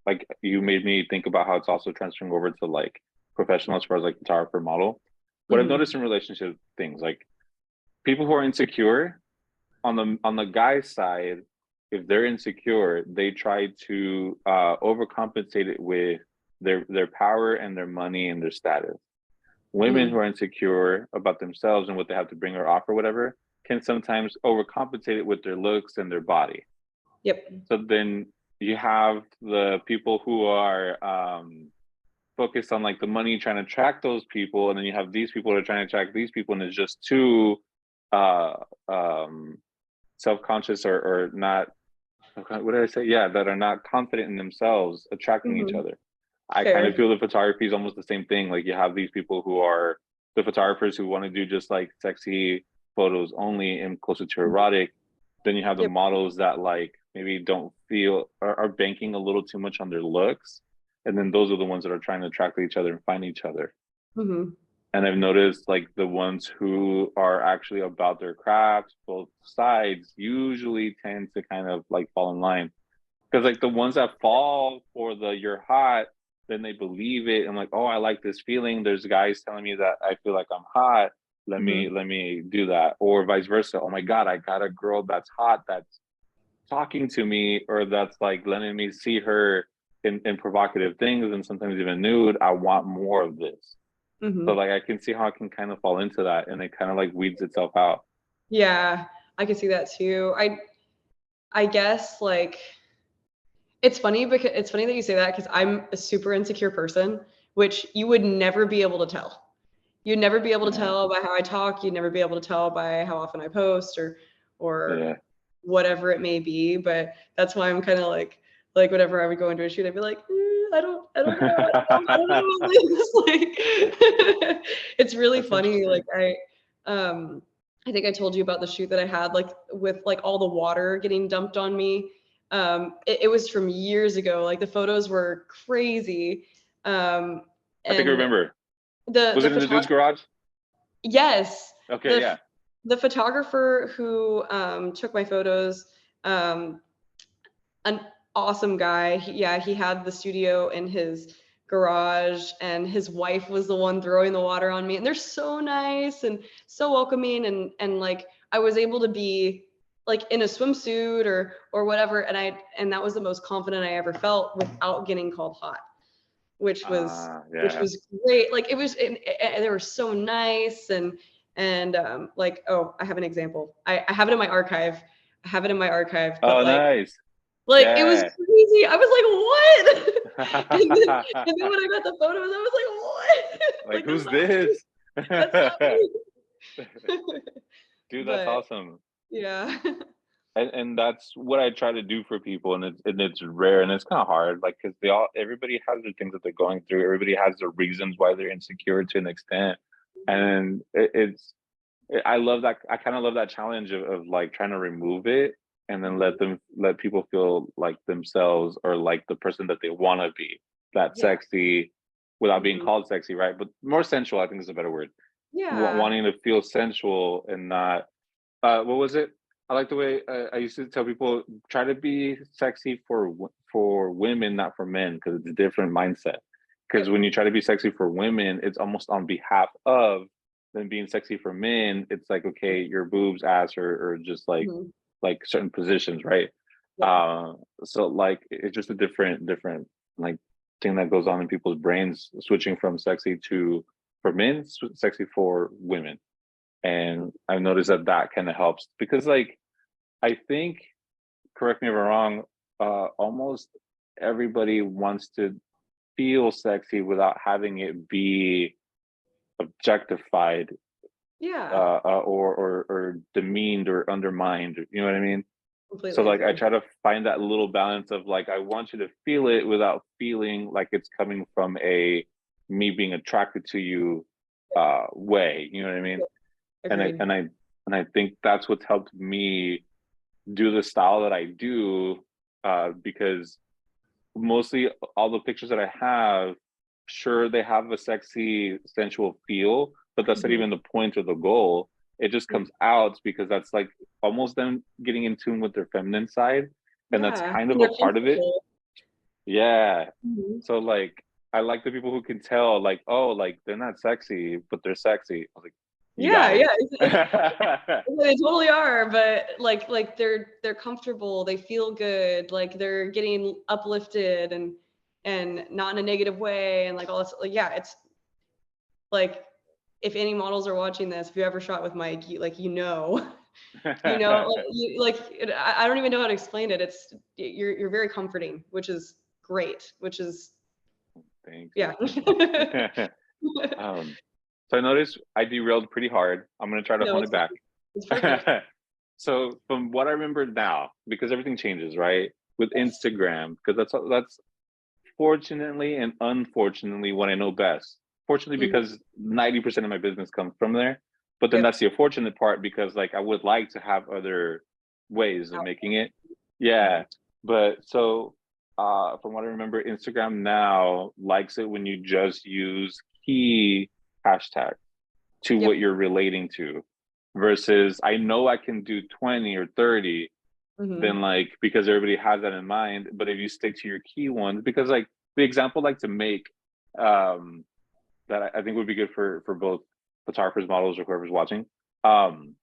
like you made me think about how it's also transferring over to like professional as far as like photographer model. What I've Hmm. noticed in relationship things, like people who are insecure on the guy's side, if they're insecure, they try to overcompensate it with their power and their money and their status. Women who Hmm. are insecure about themselves and what they have to bring or offer, whatever, can sometimes overcompensate it with their looks and their body. Yep. So then you have the people who are focused on like the money trying to attract those people, and then you have these people that are trying to attract these people, and it's just too uh um self-conscious or not, what did I say? Yeah, that are not confident in themselves, attracting each Hmm. other. I kind of Fair. feel the photography is almost the same thing. Like you have these people who are the photographers who want to do just like sexy photos only and closer to erotic. Then you have the Yep. models that like maybe don't feel are banking a little too much on their looks. And then those are the ones that are trying to attract each other and find each other. Hmm. And I've noticed like the ones who are actually about their craft, both sides, usually tend to kind of like fall in line. Because like the ones that fall for the you're hot, then they believe it and like, oh, I like this feeling. There's guys telling me that I feel like I'm hot. Hmm. Let me do that. Or vice versa. Oh my God, I got a girl that's hot that's talking to me or that's like letting me see her in provocative things and sometimes even nude. I want more of this. So Hmm. like I can see how it can kind of fall into that and it kind of like weeds itself out. Yeah, I can see that too. I guess like it's funny because it's funny that you say that because I'm a super insecure person, which you would never be able to tell. You'd never be able to Yeah. tell by how I talk. You'd never be able to tell by how often I post or Yeah. whatever it may be. But that's why I'm kind of like whenever I would go into a shoot, I'd be like, I don't know, I don't know like it's really That's funny. interesting. Um I think I told you about the shoot that I had like with like all the water getting dumped on me. It was from years ago. Like the photos were crazy. Um, I think I and remember. the Was the it in the dude's photographer, garage? yes, Okay, the yeah. the photographer who took my photos, um, an awesome guy. Yeah, he had the studio in his garage, and his wife was the one throwing the water on me. And they're so nice and so welcoming, and like I was able to be like in a swimsuit or whatever, and that was the most confident I ever felt without getting called hot, which was which Yeah. was great. Like it was, and they were so nice and like, oh, I have an example. I have it in my archive. I have it in my archive, but Oh, nice. like it was Yeah. crazy. I was like, what? And then when I got the photos, I was like, what? Like, Like who's this? that's not me. Dude, that's But awesome. yeah. And that's what I try to do for people, and it's rare and it's kind of hard, like because they all everybody has their things that they're going through. Everybody has their reasons why they're insecure to an extent, and I love that. I kind of love that challenge of like trying to remove it and then Mhm. let people feel like themselves or like the person that they want to be. That Yeah. sexy without being Mhm. called sexy, right? But more sensual, I think is a better word. Yeah. Wanting to feel sensual and not what was it? I like the way I used to tell people try to be sexy for women, not for men, because it's a different mindset. Because Yep. when you try to be sexy for women, it's almost on behalf of. Then being sexy for men, it's like okay, your boobs, ass, or just Mhm. like certain positions, right? Yep. Uh, so like it's just a different like thing that goes on in people's brains, switching from sexy to for men, sexy for women. And I've noticed that that kind of helps because like I think, correct me if I'm wrong, almost everybody wants to feel sexy without having it be objectified Yeah. or demeaned or undermined, you know what I mean? So Completely like I agree. try to find that little balance of like I want you to feel it without feeling like it's coming from a me being attracted to you way, you know what I mean? Yep. And I Agreed. and I and I think that's what's helped me do the style that I do, because mostly all the pictures that I have, sure they have a sexy, sensual feel, but that's not Mhm. even the point or the goal. it just comes out because that's like almost them getting in tune with their feminine side, and that's Yeah. kind of And a they're part of it. comfortable. Yeah. Mhm. So like I like the people who can tell like, oh, like they're not sexy, but they're sexy. I was like, you Yeah, got yeah. it. They totally are, but like they're comfortable, they feel good, like they're getting uplifted and not in a negative way and like all this. Like, yeah, it's like if any models are watching this, if you ever shot with Mike, like you know, I don't even know how to explain it. It's you're very comforting, which is great, which is Thank yeah. you. So I noticed I derailed pretty hard. I'm gonna try to No, hone it back. it's perfect. So from what I remember now, because everything changes, right? With Yes. Instagram, because that's fortunately and unfortunately what I know best. Fortunately, Mhm. because 90% of my business comes from there. But then Yep. that's the unfortunate part because like I would like to have other ways of making it. Mhm. Yeah. But so from what I remember, Instagram now likes it when you just use key hashtag to what Yep. you're relating to versus I know I can do 20 or 30 then Mhm. like because everybody has that in mind, but if you stick to your key ones because like the example I like to make um that I think would be good for both photographers, models, or whoever's watching. um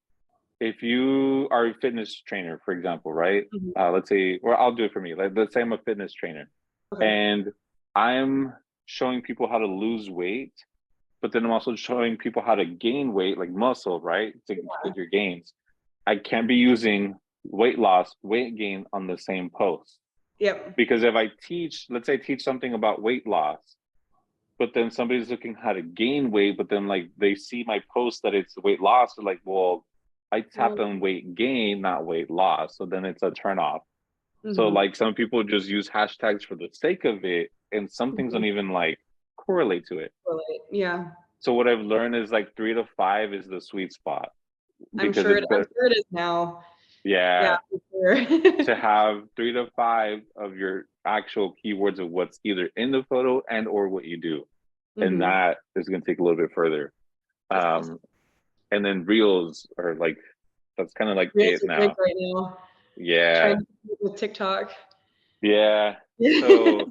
if you are a fitness trainer, for example, right? Mhm. Let's say, or I'll do it for me, like let's say I'm a fitness trainer Okay. and I'm showing people how to lose weight, but then I'm also showing people how to gain weight, like muscle, right? To Yeah. get your gains. I can't be using weight loss, weight gain on the same post. Yep. Because if I teach, let's say I teach something about weight loss, but then somebody's looking how to gain weight, but then like they see my post that it's weight loss, they're like, well, I tapped Well, on weight gain, not weight loss. So then it's a turn off. So mhm. like some people just use hashtags for the sake of it, and some things Mhm. don't even like correlate to it. Relate. Yeah. So what I've learned is like 3 to 5 is the sweet spot because it's I'm better. sure it is now. Yeah, Yeah, for sure. to have 3 to 5 of your actual keywords of what's either in the photo and or what you do, and Mhm. that is going to take a little bit further. That's awesome. um and then reels are like that's kind of like Reels it are big now. right now. Yeah, Trying to compete with TikTok. yeah. So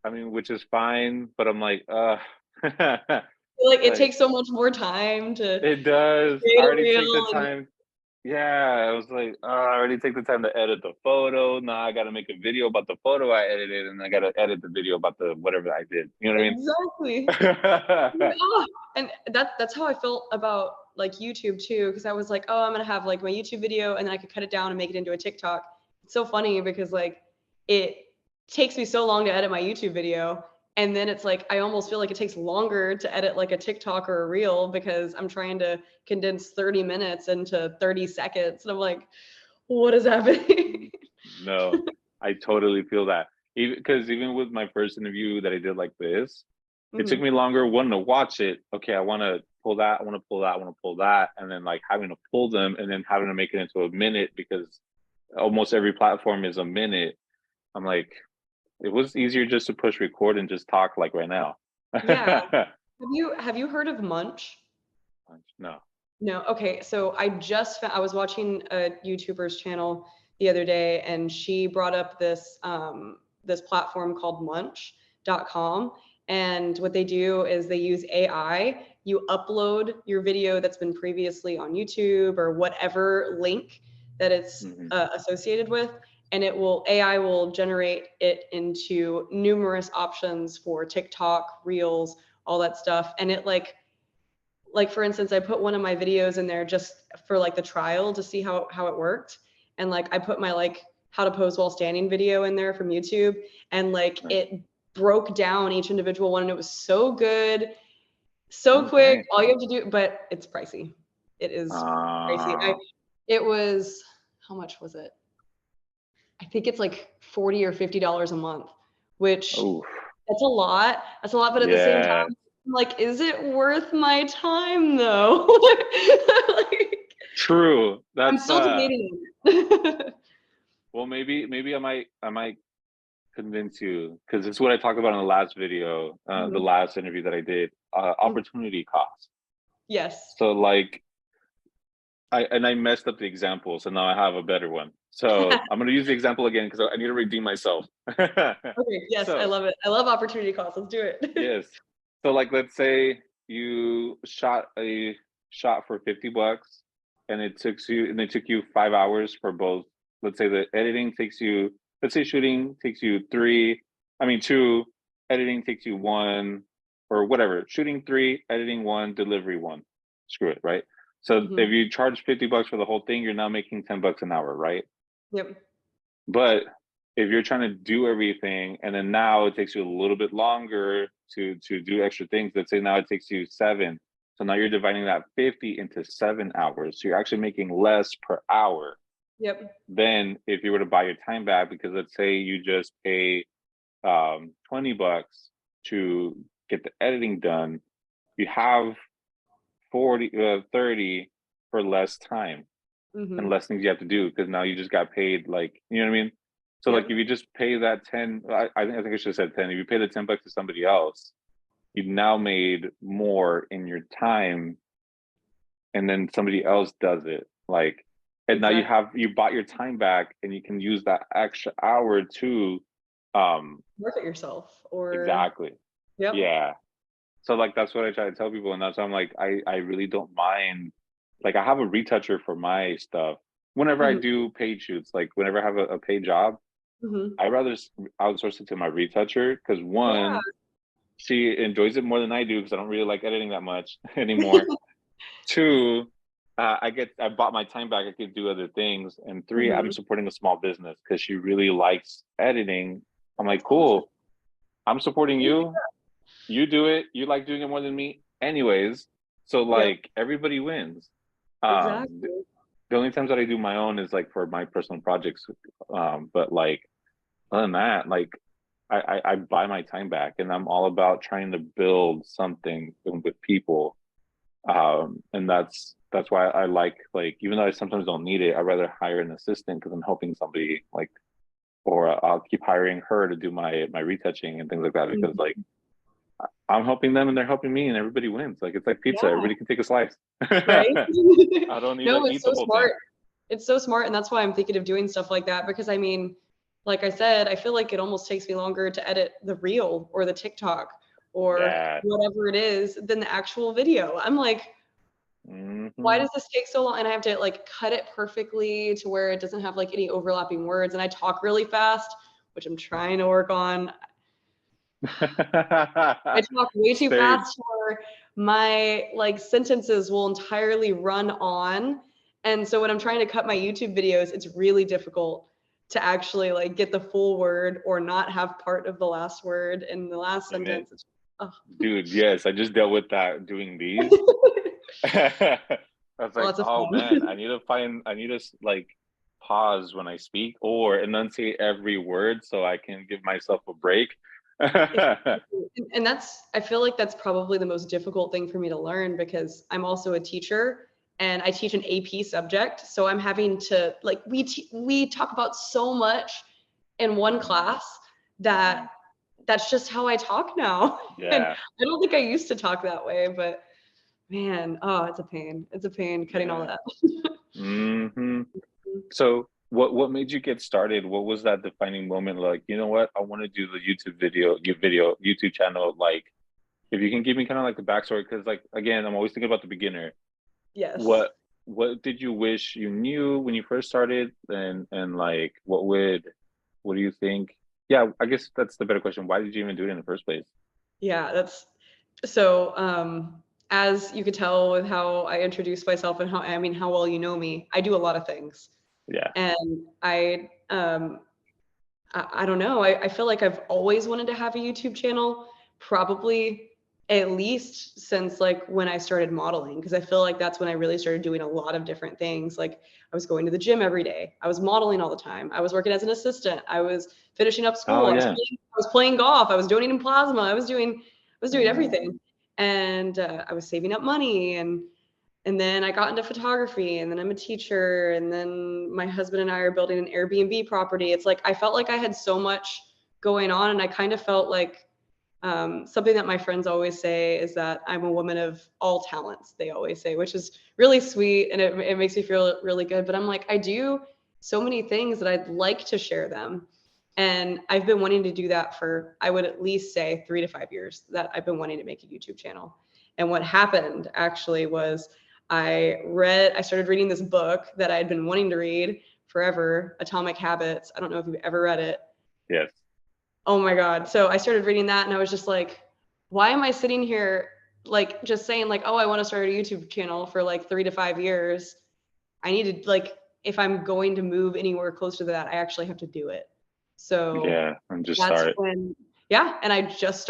I mean, which is fine, but I'm like Like, it like takes so much more time to it does. I create a already take the reel and time. Yeah, I was like, I already take the time to edit the photo. Now I got to make a video about the photo I edited, and I got to edit the video about the whatever I did. You know what exactly. I mean? Yeah, and that's how I felt about, like, YouTube too, because I was like, "Oh, I'm gonna have, like, my YouTube video, and then I could cut it down and make it into a TikTok." It's so funny because, like, it takes me so long to edit my YouTube video, and then it's like, I almost feel like it takes longer to edit, like, a TikTok or a reel because I'm trying to condense 30 minutes into 30 seconds, and I'm like, "What is happening?" No, I totally feel that. Even because even with my first interview that I did like this, it took Mhm, me longer one to watch it. Okay, I want to pull that, I want to pull that, I want to pull that, and then like having to pull them and then having to make it into a minute because almost every platform is a minute. I'm like, it was easier just to push record and just talk like right now. yeah. Have you heard of Munch? No. No, okay, so I was watching a YouTuber's channel the other day, and she brought up this platform called Munch.com, and what they do is they use AI. You upload your video that's been previously on YouTube or whatever link that it's Hmm. associated with, and AI will generate it into numerous options for TikTok, Reels, all that stuff, and it like for instance, I put one of my videos in there just for like the trial to see how it worked. And like I put my like how to pose while standing video in there from YouTube, and like Nice. it broke down each individual one, and it was so good, so Oh, quick. dang. All you have to do, but it's pricey. It is pricey. Uh, It was, how much was it? I think it's like $40 or $50 a month, which oh, that's a lot. That's a lot, but at the same yeah. time, I'm like, is it worth my time though? Like, True. I'm That's still debating it. well, maybe I might convince you because it's what I talked about in the last video, the Mhm, last interview that I did. mhm. Opportunity cost. Yes. So like I messed up the example, so now I have a better one. So I'm gonna use the example again because I need to redeem myself. Okay, yes, I So love it. I love opportunity costs. Let's do it. yes. So like let's say you shot a shot for $50 and it took you 5 hours for both. Let's say the editing takes you, let's say shooting takes you three, I mean two, editing takes you one, or whatever. Shooting three, editing one, delivery one. Screw it, right? So Mhm. if you charge $50 for the whole thing, you're now making $10 an hour, right? Yep. But if you're trying to do everything and then now it takes you a little bit longer to do extra things, let's say now it takes you 7. So now you're dividing that 50 into 7 hours. So you're actually making less per hour Yep. than if you were to buy your time back, because let's say you just pay $20 to get the editing done, you have 30 for less time and Mhm. less things you have to do because now you just got paid, like, you know what I mean? So like if Yep. you just pay that 10, I think I should have said 10. If you pay the $10 to somebody else, you've now made more in your time, and then somebody else does it. Like, and now Exactly. you bought your time back and you can use that extra hour to Work it yourself or exactly. yep. Yeah. So like that's what I try to tell people, and that's why I'm like I really don't mind. Like I have a retoucher for my stuff. Whenever I Mhm. do paid shoots, like whenever I have a paid job, Mhm. I rather outsource it to my retoucher because Yeah. one, she enjoys it more than I do because I don't really like editing that much anymore. Two, I bought my time back. I could do other things, and three, I'm Mhm. supporting a small business because she really likes editing. I'm like, That's awesome. cool. I'm supporting you. You do it. You like doing it more than me, anyways. So Yep. like everybody wins. The Exactly. only times that I do my own is like for my personal projects. But like other than that, like I buy my time back, and I'm all about trying to build something with people. And that's why I like even though I sometimes don't need it, I'd rather hire an assistant because I'm helping somebody, like, or I'll keep hiring her to do my retouching and things like that because Mhm. like I'm helping them and they're helping me and everybody wins. Like it's like pizza, Yeah. everybody can take a slice. Right? I don't need No, to it's eat the so whole smart. thing. It's so smart, and that's why I'm thinking of doing stuff like that because I mean, like I said, I feel like it almost takes me longer to edit the reel or the TikTok or Yeah. whatever it is than the actual video. I'm like, why Hmm. does this take so long? And I have to like cut it perfectly to where it doesn't have like any overlapping words. And I talk really fast, which I'm trying to work on. I talk way too Same. fast or my like sentences will entirely run on. And so when I'm trying to cut my YouTube videos, it's really difficult to actually like get the full word or not have part of the last word in the last Man, sentence. It's, oh. dude, yes, I just dealt with that doing these. I was like, Lots of oh fun. man, I need to like pause when I speak or enunciate every word so I can give myself a break. And that's, I feel like that's probably the most difficult thing for me to learn because I'm also a teacher and I teach an AP subject. So I'm having to like we talk about so much in one class that that's just how I talk now. And Yeah, I don't think I used to talk that way, but man, oh, it's a pain. It's a pain cutting all yeah. that. Hmm. So what made you get started? What was that defining moment? Like, you know what? I want to do the YouTube channel. Like, if you can give me kind of like the backstory, because like again, I'm always thinking about the beginner. Yes. What what did you wish you knew when you first started? And like what do you think? Yeah, I guess that's the better question. Why did you even do it in the first place? Yeah, that's so as you could tell with how I introduced myself and how I mean how well you know me, I do a lot of things. Yeah. And I don't know. I feel like I've always wanted to have a YouTube channel, probably at least since like when I started modeling, because I feel like that's when I really started doing a lot of different things. Like I was going to the gym every day. I was modeling all the time. I was working as an assistant. I was finishing up Oh school. yeah. I was playing golf. I was donating plasma. I was doing Mm. everything. And I was saving up money and then I got into photography and then I'm a teacher and then my husband and I are building an Airbnb property. It's like I felt like I had so much going on and I kind of felt like Something that my friends always say is that I'm a woman of all talents, they always say, which is really sweet, and it makes me feel really good. But I'm like, I do so many things that I'd like to share them. And I've been wanting to do that for, I would at least say 3 to 5 years, that I've been wanting to make a YouTube channel. And what happened actually was I started reading this book that I had been wanting to read forever, Atomic Habits. I don't know if you've ever read it. Yes. Oh my God. So I started reading that and I was just like, why am I sitting here like just saying like, oh, I want to start a YouTube channel for like 3 to 5 years. I need to like, if I'm going to move anywhere close to that, I actually have to do it. So Yeah, and just that's start. when, yeah. And I just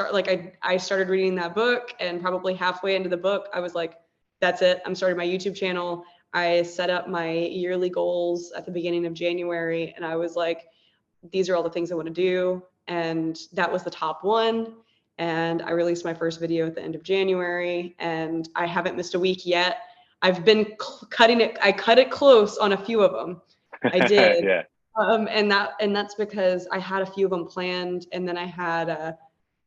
I started reading that book, and probably halfway into the book, I was like, that's it. I'm starting my YouTube channel. I set up my yearly goals at the beginning of January, and I was like, these are all the things I want to do. And that was the top one. And I released my first video at the end of January, and I haven't missed a week yet. I've been cutting it. I cut it close on a few of them. I did. Yeah. And that's because I had a few of them planned, and then I had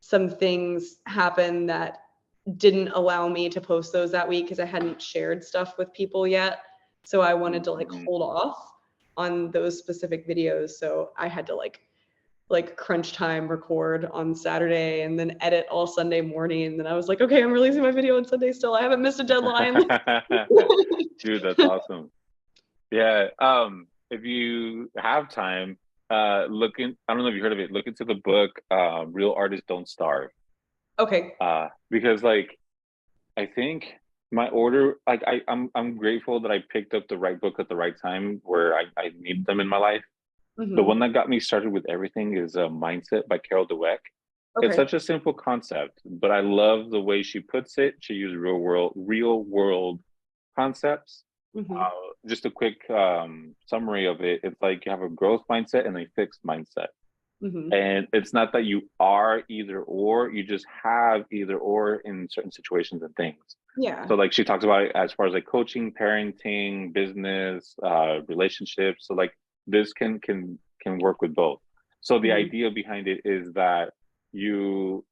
some things happen that didn't allow me to post those that week because I hadn't shared stuff with people yet. So I wanted to like Mhm. hold off on those specific videos. So I had to like crunch time record on Saturday and then edit all Sunday morning. And then I was like, okay, I'm releasing my video on Sunday still. I haven't missed a deadline. Dude, that's awesome. Yeah. If you have time, I don't know if you heard of it, look into the book, Real Artists Don't Starve. Okay. Because like I think my order, like I'm grateful that I picked up the right book at the right time where I need them in my life. The Mm-hmm. one that got me started with everything is Mindset by Carol Dweck. It's Okay. such a simple concept, but I love the way she puts it. She used real world concepts. Mm-hmm. Just a quick summary of it. It's like you have a growth mindset and a fixed mindset. Mm-hmm. And it's not that you are either or, you just have either or in certain situations and things. Yeah. So like she talks about it as far as like coaching, parenting, business, relationships. So like this can work with both. So the Mm-hmm. idea behind it is that you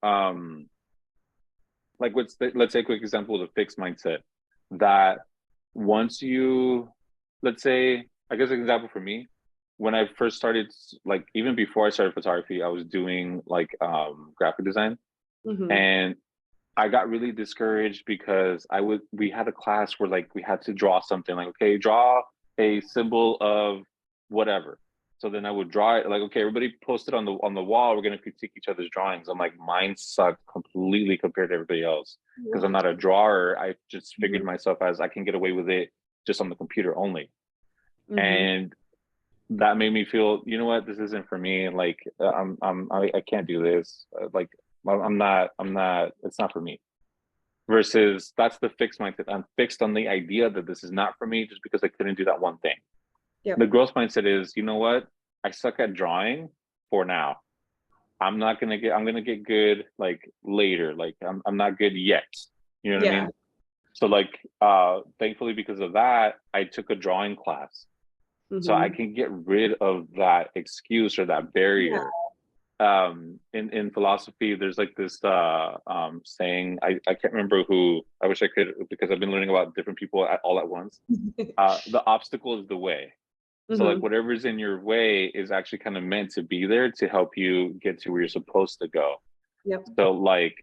like let's say a quick example of a fixed mindset, that once you, let's say, I guess an example for me, when I first started, like even before I started photography, I was doing like graphic design, Mm-hmm. and I got really discouraged because we had a class where like we had to draw something, like, okay, draw a symbol of whatever. So then I would draw it, like, okay, everybody post it on the wall. We're gonna critique each other's drawings. I'm like, mine sucked completely compared to everybody else because I'm What? not a drawer. I just figured Mm-hmm. myself as I can get away with it just on the computer only. Mm-hmm. And that made me feel, you know what, this isn't for me. Like I can't do this. Like I'm not. It's not for me. Versus that's the fixed mindset. I'm fixed on the idea that this is not for me just because I couldn't do that one thing. The Yep. growth mindset is, you know what, I suck at drawing for now. I'm gonna get good like later. Like I'm not good yet. You know what I Yeah. mean? So like thankfully because of that, I took a drawing class. So I Mm-hmm. can get rid of that excuse or that Yeah. barrier. In philosophy, there's like this saying, I can't remember who, I wish I could because I've been learning about different people all at once. The obstacle is the way. So like Mm-hmm. whatever's in your way is actually kind of meant to be there to help you get to where you're supposed to go. Yep. So like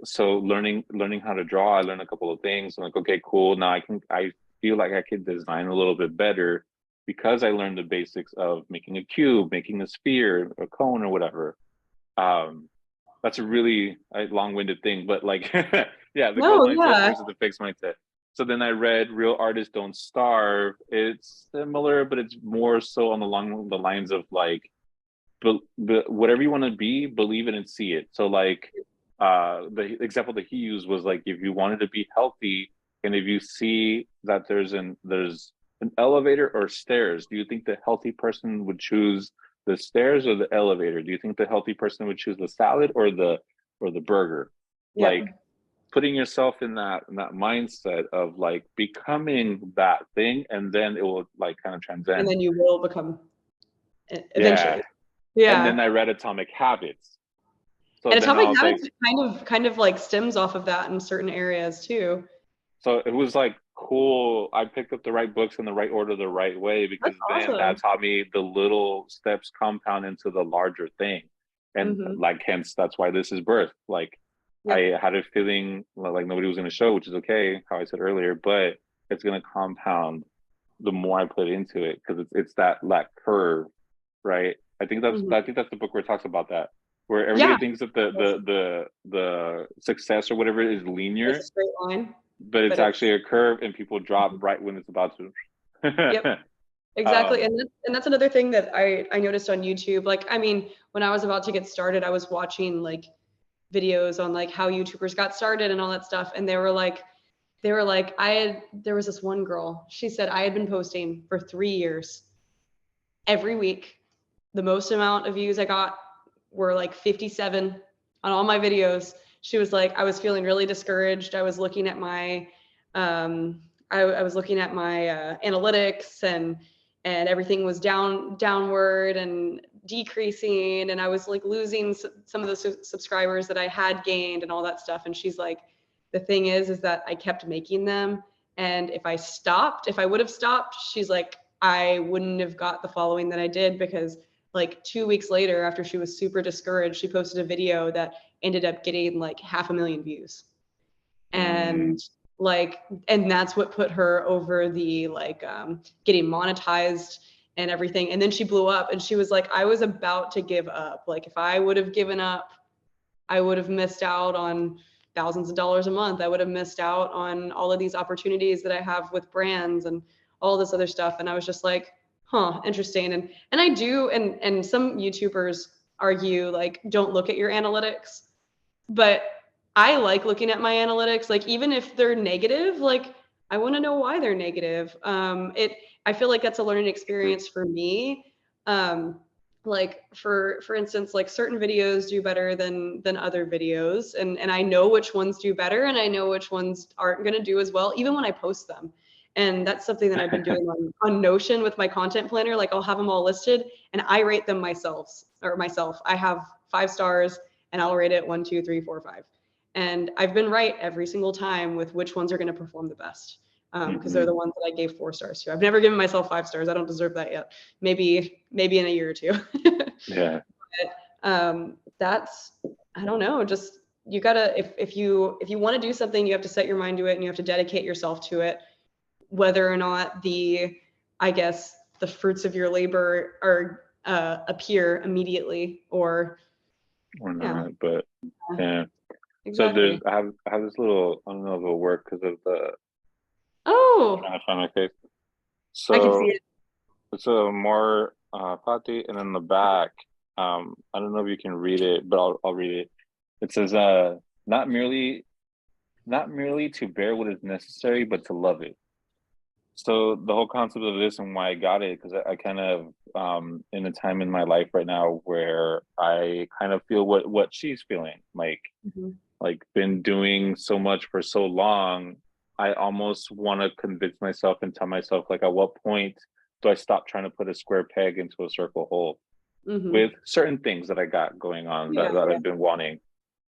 so learning how to draw, I learned a couple of things. I'm like, okay, cool. Now I feel like I could design a little bit better because I learned the basics of making a cube, making a sphere, a cone, or whatever. Um, that's a really long-winded thing, but like, yeah, the growth No, mindset yeah. versus the fixed mindset. So then I read Real Artists Don't Starve. It's similar, but it's more so on along the lines of like, whatever you want to be, believe it and see it. So like, the example that he used was like, if you wanted to be healthy, and if you see that there's an elevator or stairs, do you think the healthy person would choose the stairs or the elevator? Do you think the healthy person would choose the salad or the burger? Like Yep. putting yourself in that mindset of like becoming that thing, and then it will like kind of And transcend. then you will become Yeah. eventually. And then Yeah. I read Atomic Habits. So And then I atomic was like, habits kind of like stems off of that in certain areas too. so it was like cool. I picked up the right books in the right order, the right way, That's because then that awesome. taught me the little steps compound into the larger thing. And Mm-hmm. like, hence, that's why this is birth. Like, Yep. I had a feeling like nobody was going to show, which is okay, how I said earlier, but it's going to compound the more I put into it because it's that curve, right? Mm-hmm. I think that's the book where it talks about that, where Yeah. everybody thinks that the success or whatever is It's a linear, straight line, but it's but it's actually a curve and people drop mhm. right when it's about to. Yep. Exactly. um, And that's another thing that I noticed on YouTube. Like, I mean, when I was about to get started, I was watching like videos on like how YouTubers got started and all that stuff. And they were like, there was this one girl, she said I had been posting for 3 years every week. The most amount of views I got were like 57 on all my videos. She was like, I was feeling really discouraged. I was looking at my, I was looking at my analytics, and everything was downward and decreasing, and I was like losing some of the subscribers that I had gained and all that stuff. And she's like, the thing is that I kept making them, and if I would have stopped, she's like, I wouldn't have got the following that I did, because like 2 weeks later, after she was super discouraged, she posted a video that ended up getting like 500,000 views. mm, And like, and that's what put her over the like getting monetized and everything. And then she blew up, and she was like, I was about to give up. Like, if I would have given up, I would have missed out on thousands of dollars a month. I would have missed out on all of these opportunities that I have with brands and all this other stuff. And I was just like, huh, interesting. And I do, and some YouTubers argue like, don't look at your analytics, but I like looking at my analytics. Like, even if they're negative, like, I want to know why they're negative. I feel like that's a learning true. experience for me. Like, for instance, like certain videos do better than other videos, and I know which ones do better, and I know which ones aren't going to do as well, even when I post them. And that's something that I've been doing on Notion with my content planner. Like, I'll have them all listed, and I rate them myself. I have 5 stars, and I'll rate it 1, 2, 3, 4, 5. And I've been right every single time with which ones are going to perform the best, because they're Hmm. the ones that I gave 4 stars to. I've never given myself 5 stars. I don't deserve that yet. Maybe in a year or two. Yeah. That's, I don't know. Just, you gotta, if you want to do something, you have to set your mind to it, and you have to dedicate yourself to it, whether or not I guess, the fruits of your labor are appear immediately, or Or yeah, not, but yeah. So exactly. I have this little, I don't know if it'll work because of the Oh, trying to find my face. I can see So it. it's a more Pati, and then the back. I don't know if you can read it, but I'll read it. It says, not merely not merely to bear what is necessary, but to love it. So the whole concept of this and why I got it, because I kind of in a time in my life right now where I kind of feel what she's feeling, Mhm. been doing so much for so long. I almost want to convince myself and tell myself, like, at what point do I stop trying to put a square peg into a circle hole Mhm. with certain things that I got going on Yeah, that yeah. I've been wanting.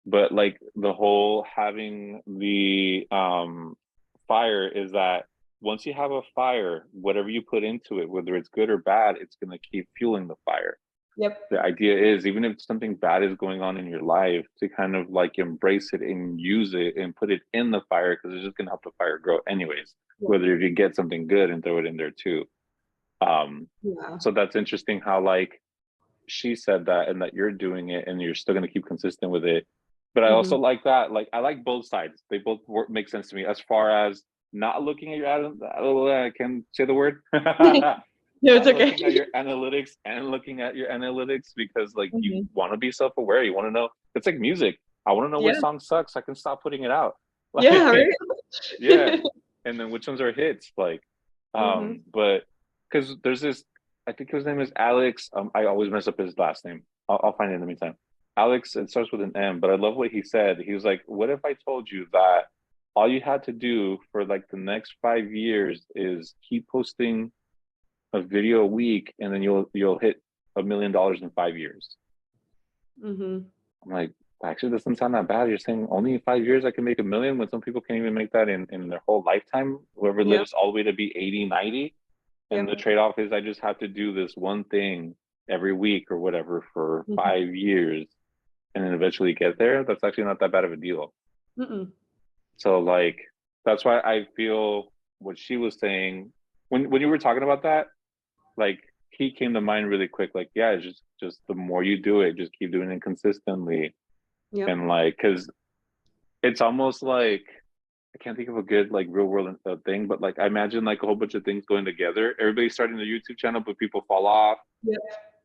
But like the whole having the fire is that once you have a fire, whatever you put into it, whether it's good or bad, it's going to keep fueling the fire. Yep. The idea is, even if something bad is going on in your life, to kind of like embrace it and use it and put it in the fire, because it's just going to help the fire grow anyways, Yep. whether if you get something good and throw it in there too. um Yeah. so that's interesting how, like, she said that and that you're doing it and you're still going to keep consistent with it. But I also Mhm. like that. Like, I like both sides. They both work, make sense to me, as far as not looking at your I can say the word. No, it's Not okay. looking at your analytics and looking at your analytics, because like you Mhm. want to be self-aware. You want to know. It's like music. I want to know Yeah. which song sucks. I can stop putting it out. Yeah, Like, yeah. right? And then which ones are hits, like, Mhm. but because there's this, I think his name is Alex. I always mess up his last name. I'll find it in the meantime. Alex, it starts with an M, but I love what he said. He was like, what if I told you that all you had to do for like the next 5 years is keep posting a video a week, and then you'll hit $1 million in 5 years. Mhm. I'm like, Actually doesn't sound that bad. You're saying only in 5 years I can make 1 million when some people can't even make that in their whole lifetime. Whoever Yep, lives all the way to be 80, 90. And the yep. trade-off is I just have to do this one thing every week or whatever for Mhm. 5 years and then eventually get there. That's actually not that bad of a deal. Mm-mm. So like that's why I feel what she was saying when you were talking about that, like he came to mind really quick. Like, yeah, it's just the more you do it, just keep doing it consistently. Yep. And like, cause it's almost like I can't think of a good like real world thing, but like I imagine like a whole bunch of things going together. Everybody's starting the YouTube channel, but people fall off, Yep.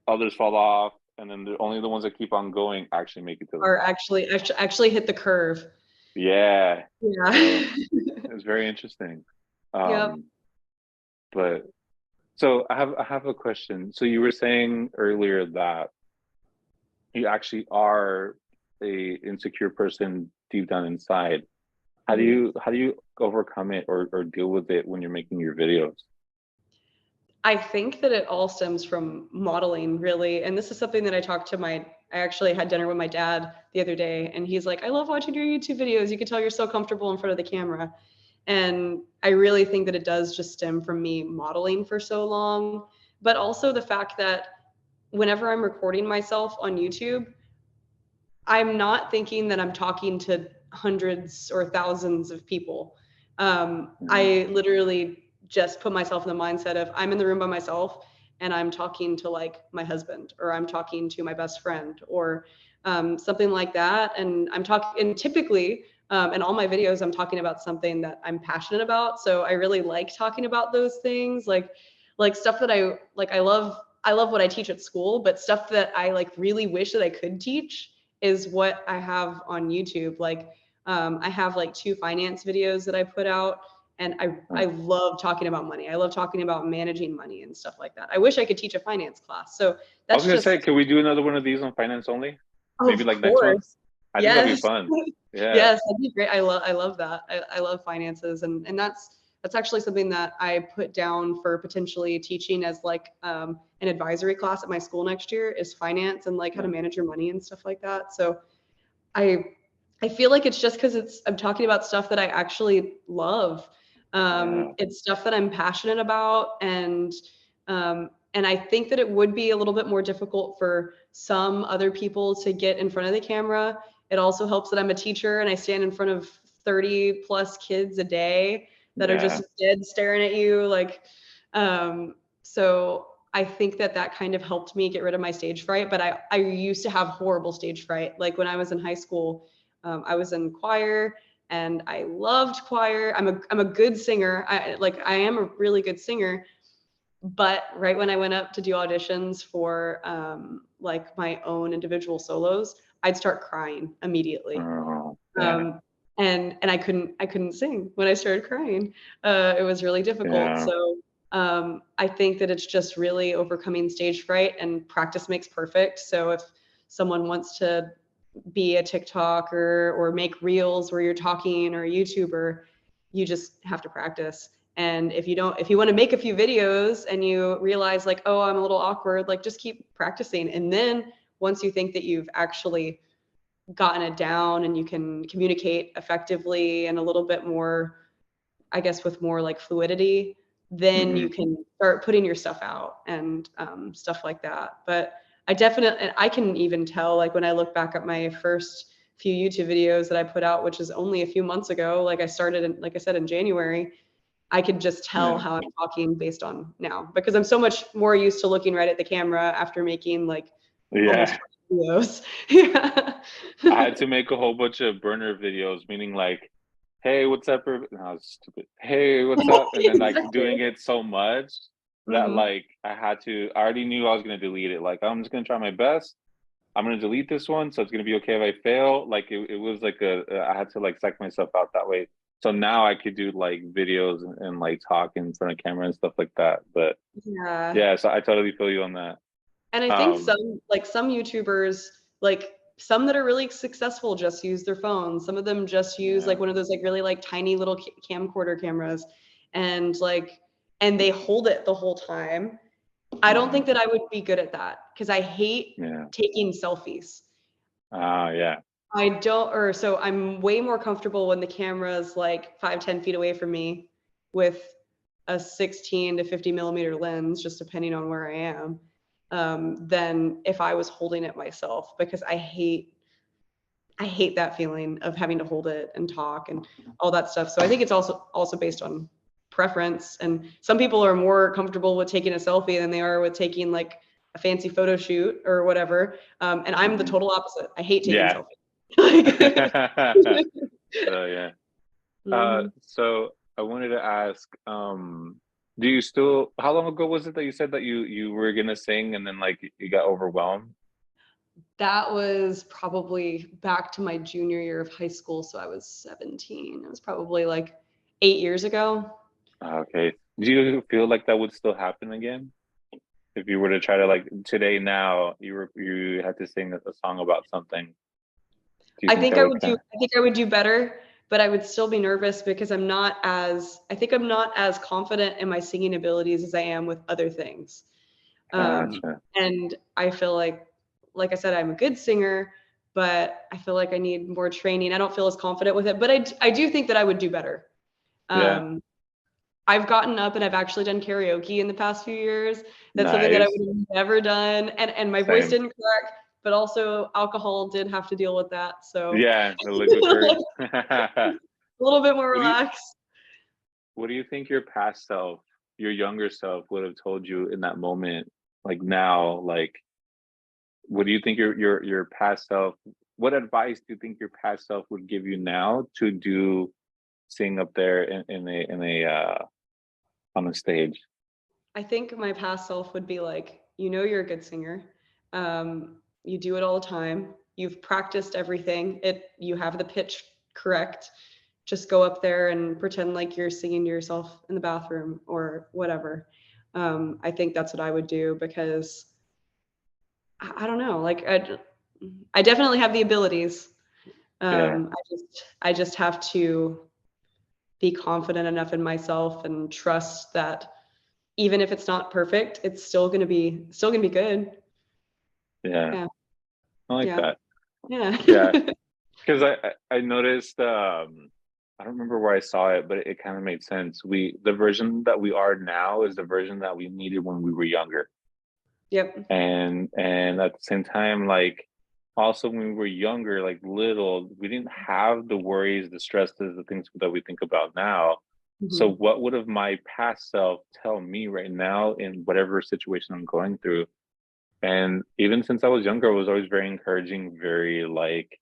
others fall off, and then only the ones that keep on going actually make it to the Or top. actually hit the curve. Yeah. So Yeah. it's very interesting. Yep. Um, but so I have a question. So you were saying earlier that you actually are a insecure person deep down inside. Mhm. How do you overcome it or deal with it when you're making your videos? I think that it all stems from modeling, really. And this is something that I actually had dinner with my dad the other day, and he's like, I love watching your YouTube videos. You can tell you're so comfortable in front of the camera. And I really think that it does just stem from me modeling for so long, but also the fact that whenever I'm recording myself on YouTube, I'm not thinking that I'm talking to hundreds or thousands of people. Mm, I literally just put myself in the mindset of I'm in the room by myself and I'm talking to like my husband or I'm talking to my best friend or something like that. And I'm talking, and typically in all my videos, I'm talking about something that I'm passionate about. So I really like talking about those things, like stuff that I like. I love what I teach at school, but stuff that I like really wish that I could teach is what I have on YouTube. Like, I have like 2 finance videos that I put out, and I right. love talking about money. I love talking about managing money and stuff like that. I wish I could teach a finance class. So I was that's gonna say, just, can we do another one of these on finance only? Maybe of like next month. course. I think that'd be Yes. fun. Yeah. Yes, that'd be great. I love that. I love finances, and that's actually something that I put down for potentially teaching as like an advisory class at my school next year is finance and like how to Yeah. manage your money and stuff like that. So I I feel like it's just because I'm talking about stuff that I actually love. Yeah. It's stuff that I'm passionate about, and I think that it would be a little bit more difficult for some other people to get in front of the camera. It also helps that I'm a teacher and I stand in front of 30 plus kids a day that are Yeah. just dead staring at you, like, so I think that that kind of helped me get rid of my stage fright. But I used to have horrible stage fright. Like when I was in high school, I was in choir and I loved choir. I'm a good singer. I am a really good singer. But right when I went up to do auditions for like my own individual solos, I'd start crying immediately. Oh, yeah. Um, and I couldn't sing when I started crying. It was really difficult. Yeah. So I think that it's just really overcoming stage fright and practice makes perfect. So if someone wants to be a TikToker or make reels where you're talking or a YouTuber, you just have to practice. And if you want to make a few videos and you realize like, oh, I'm a little awkward, like just keep practicing. And then once you think that you've actually gotten it down and you can communicate effectively and a little bit more, I guess, with more like fluidity, then Hmm. you can start putting your stuff out and stuff like that. But I can even tell, like when I look back at my first few YouTube videos that I put out, which is only a few months ago, like I started, like I said, in January, I could just tell Yeah. how I'm talking based on now because I'm so much more used to looking right at the camera after making like almost Yeah. 20 videos. Yeah. I had to make a whole bunch of burner videos, meaning like, hey, what's up? No, it's stupid. Hey, what's up? And then like doing Exactly. it so much that Mhm. like I already knew I was gonna delete it. Like I'm just gonna try my best. I'm gonna delete this one, so it's gonna be okay if I fail. Like it was like I had to like psych myself out that way. So now I could do like videos and like talk in front of camera and stuff like that. But Yeah. yeah, so I totally feel you on that. And I think Um, some YouTubers, like some that are really successful just use their phones. Some of them just use yeah, like one of those like really like tiny little camcorder cameras and like and they hold it the whole time. I don't hmm, think that I would be good at that because I hate yeah, taking selfies. yeah. I don't, or so I'm way more comfortable when the camera's like 5, 10 feet away from me with a 16 to 50 millimeter lens, just depending on where I am, than if I was holding it myself, because I hate that feeling of having to hold it and talk and all that stuff. So I think it's also based on preference. And some people are more comfortable with taking a selfie than they are with taking like a fancy photo shoot or whatever. And I'm the Mhm. total opposite. I hate taking Yeah. selfies. Like, So yeah. mhm. So I wanted to ask, do you still, how long ago was it that you said that you were gonna sing and then like you got overwhelmed? That was probably back to my junior year of high school. So I was 17. It was probably like 8 years ago. Okay. Do you feel like that would still happen again? If you were to try to like today now, you had to sing a song about something. Do you think that would kind of, I think I would do better, but I would still be nervous because I think I'm not as confident in my singing abilities as I am with other things. gotcha. And I feel like I said, I'm a good singer, but I feel like I need more training. I don't feel as confident with it, but I do think that I would do better. Yeah. Um, I've gotten up and I've actually done karaoke in the past few years. That's something that I Nice. would have never done. And my voice Same. didn't crack, but also alcohol did have to deal with that. So Yeah, the liquid like, courage. a little bit more What do you relaxed. what do you think your past self, your younger self would have told you in that moment? Like now, like what do you think your past self, what advice do you think your past self would give you now to do sing up there in a on a stage? I think my past self would be like, you're a good singer. You do it all the time. You've practiced everything. You have the pitch correct. Just go up there and pretend like you're singing to yourself in the bathroom or whatever. I think that's what I would do because I don't know. Like I definitely have the abilities. Yeah. I just have to be confident enough in myself and trust that even if it's not perfect, it's still gonna be good. Yeah. Yeah, I like yeah, that. yeah. Yeah. Because I noticed I don't remember where I saw it, but it kind of made sense. The version that we are now is the version that we needed when we were younger. Yep. And at the same time, like also when we were younger, like little, we didn't have the worries, the stresses, the things that we think about now. So Mhm. what would have my past self tell me right now in whatever situation I'm going through? And even since I was younger, I was always very encouraging, very like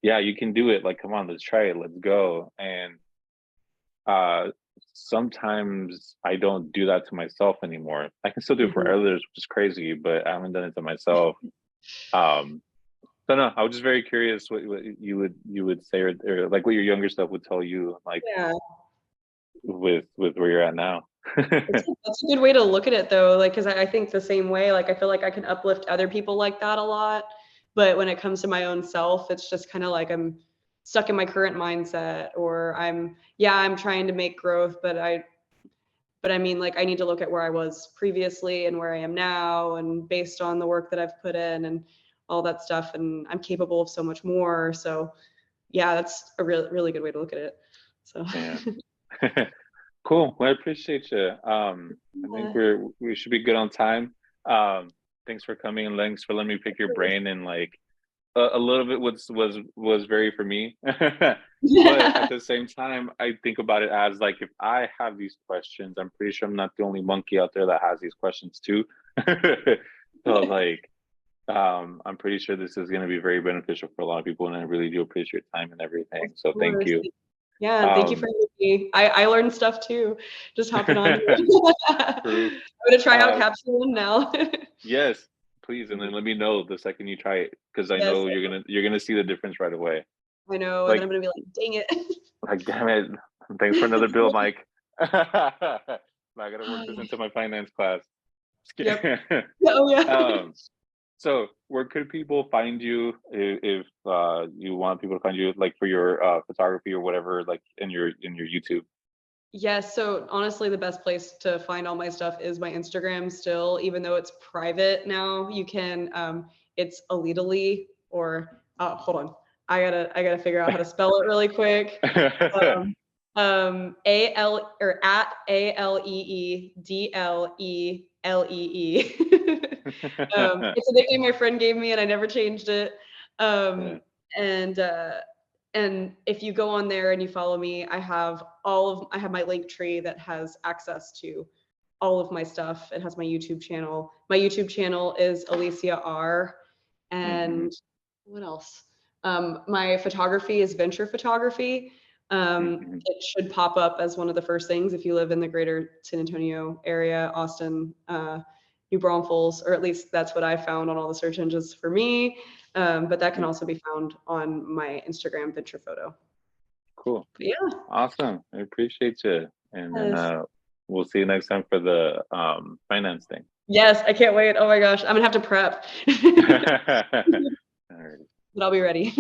yeah, you can do it, like come on, let's try it, let's go. And uh sometimes I don't do that to myself anymore. I can still do it for Mhm. others, which is crazy, but I haven't done it to myself. um so no, I was just very curious what you would say, or like what your younger self would tell you, like Yeah. with where you're at now. That's a good way to look at it though, like, 'cause I think the same way, like, I feel like I can uplift other people like that a lot, but when it comes to my own self, it's just kinda like I'm stuck in my current mindset or I'm trying to make growth, but I mean, like, I need to look at where I was previously and where I am now, and based on the work that I've put in and all that stuff, and I'm capable of so much more. So, yeah, that's a really good way to look at it. So, Yeah. Cool. Well, I appreciate you. I think yeah, we should be good on time. Thanks for coming and thanks for letting me pick your brain, and like a little bit was very for me. But at yeah. the same time, I think about it as like if I have these questions, I'm pretty sure I'm not the only monkey out there that has these questions too. So like I'm pretty sure this is going to be very beneficial for a lot of people, and I really do appreciate your time and Of everything. So thank course. you. Yeah, and thank you for Um, having me. I learned stuff too, just hopping on here. True. I'm gonna try out Uh, Capture One now. yes, please, and then let me know the second you try it, because I Yes, know you're gonna see the difference right away. I know, and then Like I'm gonna be like, "Dang it." damn it! Thanks for another bill, Mike. I gotta work this into my finance class. Just Yep. kidding. Oh, yeah. um, so where could people find you if you want people to find you, like for your photography or whatever, like in your YouTube? Yes, so honestly, the best place to find all my stuff is my Instagram still, even though it's private now. It's Alita Lee or hold on. I gotta figure out how to spell it really quick. A-L or at ALEEDLEELEE. It's a nickname my friend gave me and I never changed it. Yeah. And and if you go on there and you follow me, I have my link tree that has access to all of my stuff. It has my YouTube channel. My YouTube channel is Alicia R. Mm-hmm. And what else? My photography is Venture Photography. Mm-hmm. It should pop up as one of the first things if you live in the greater San Antonio area, Austin, New Braunfels, or at least that's what I found on all the search engines for me. But that can Yeah. also be found on my Instagram, Venture Photo. Cool. But yeah. Awesome. I appreciate you. And then Yes. we'll see you next time for the finance thing. Yes, I can't wait. Oh my gosh, I'm gonna have to prep, All right. but I'll be ready.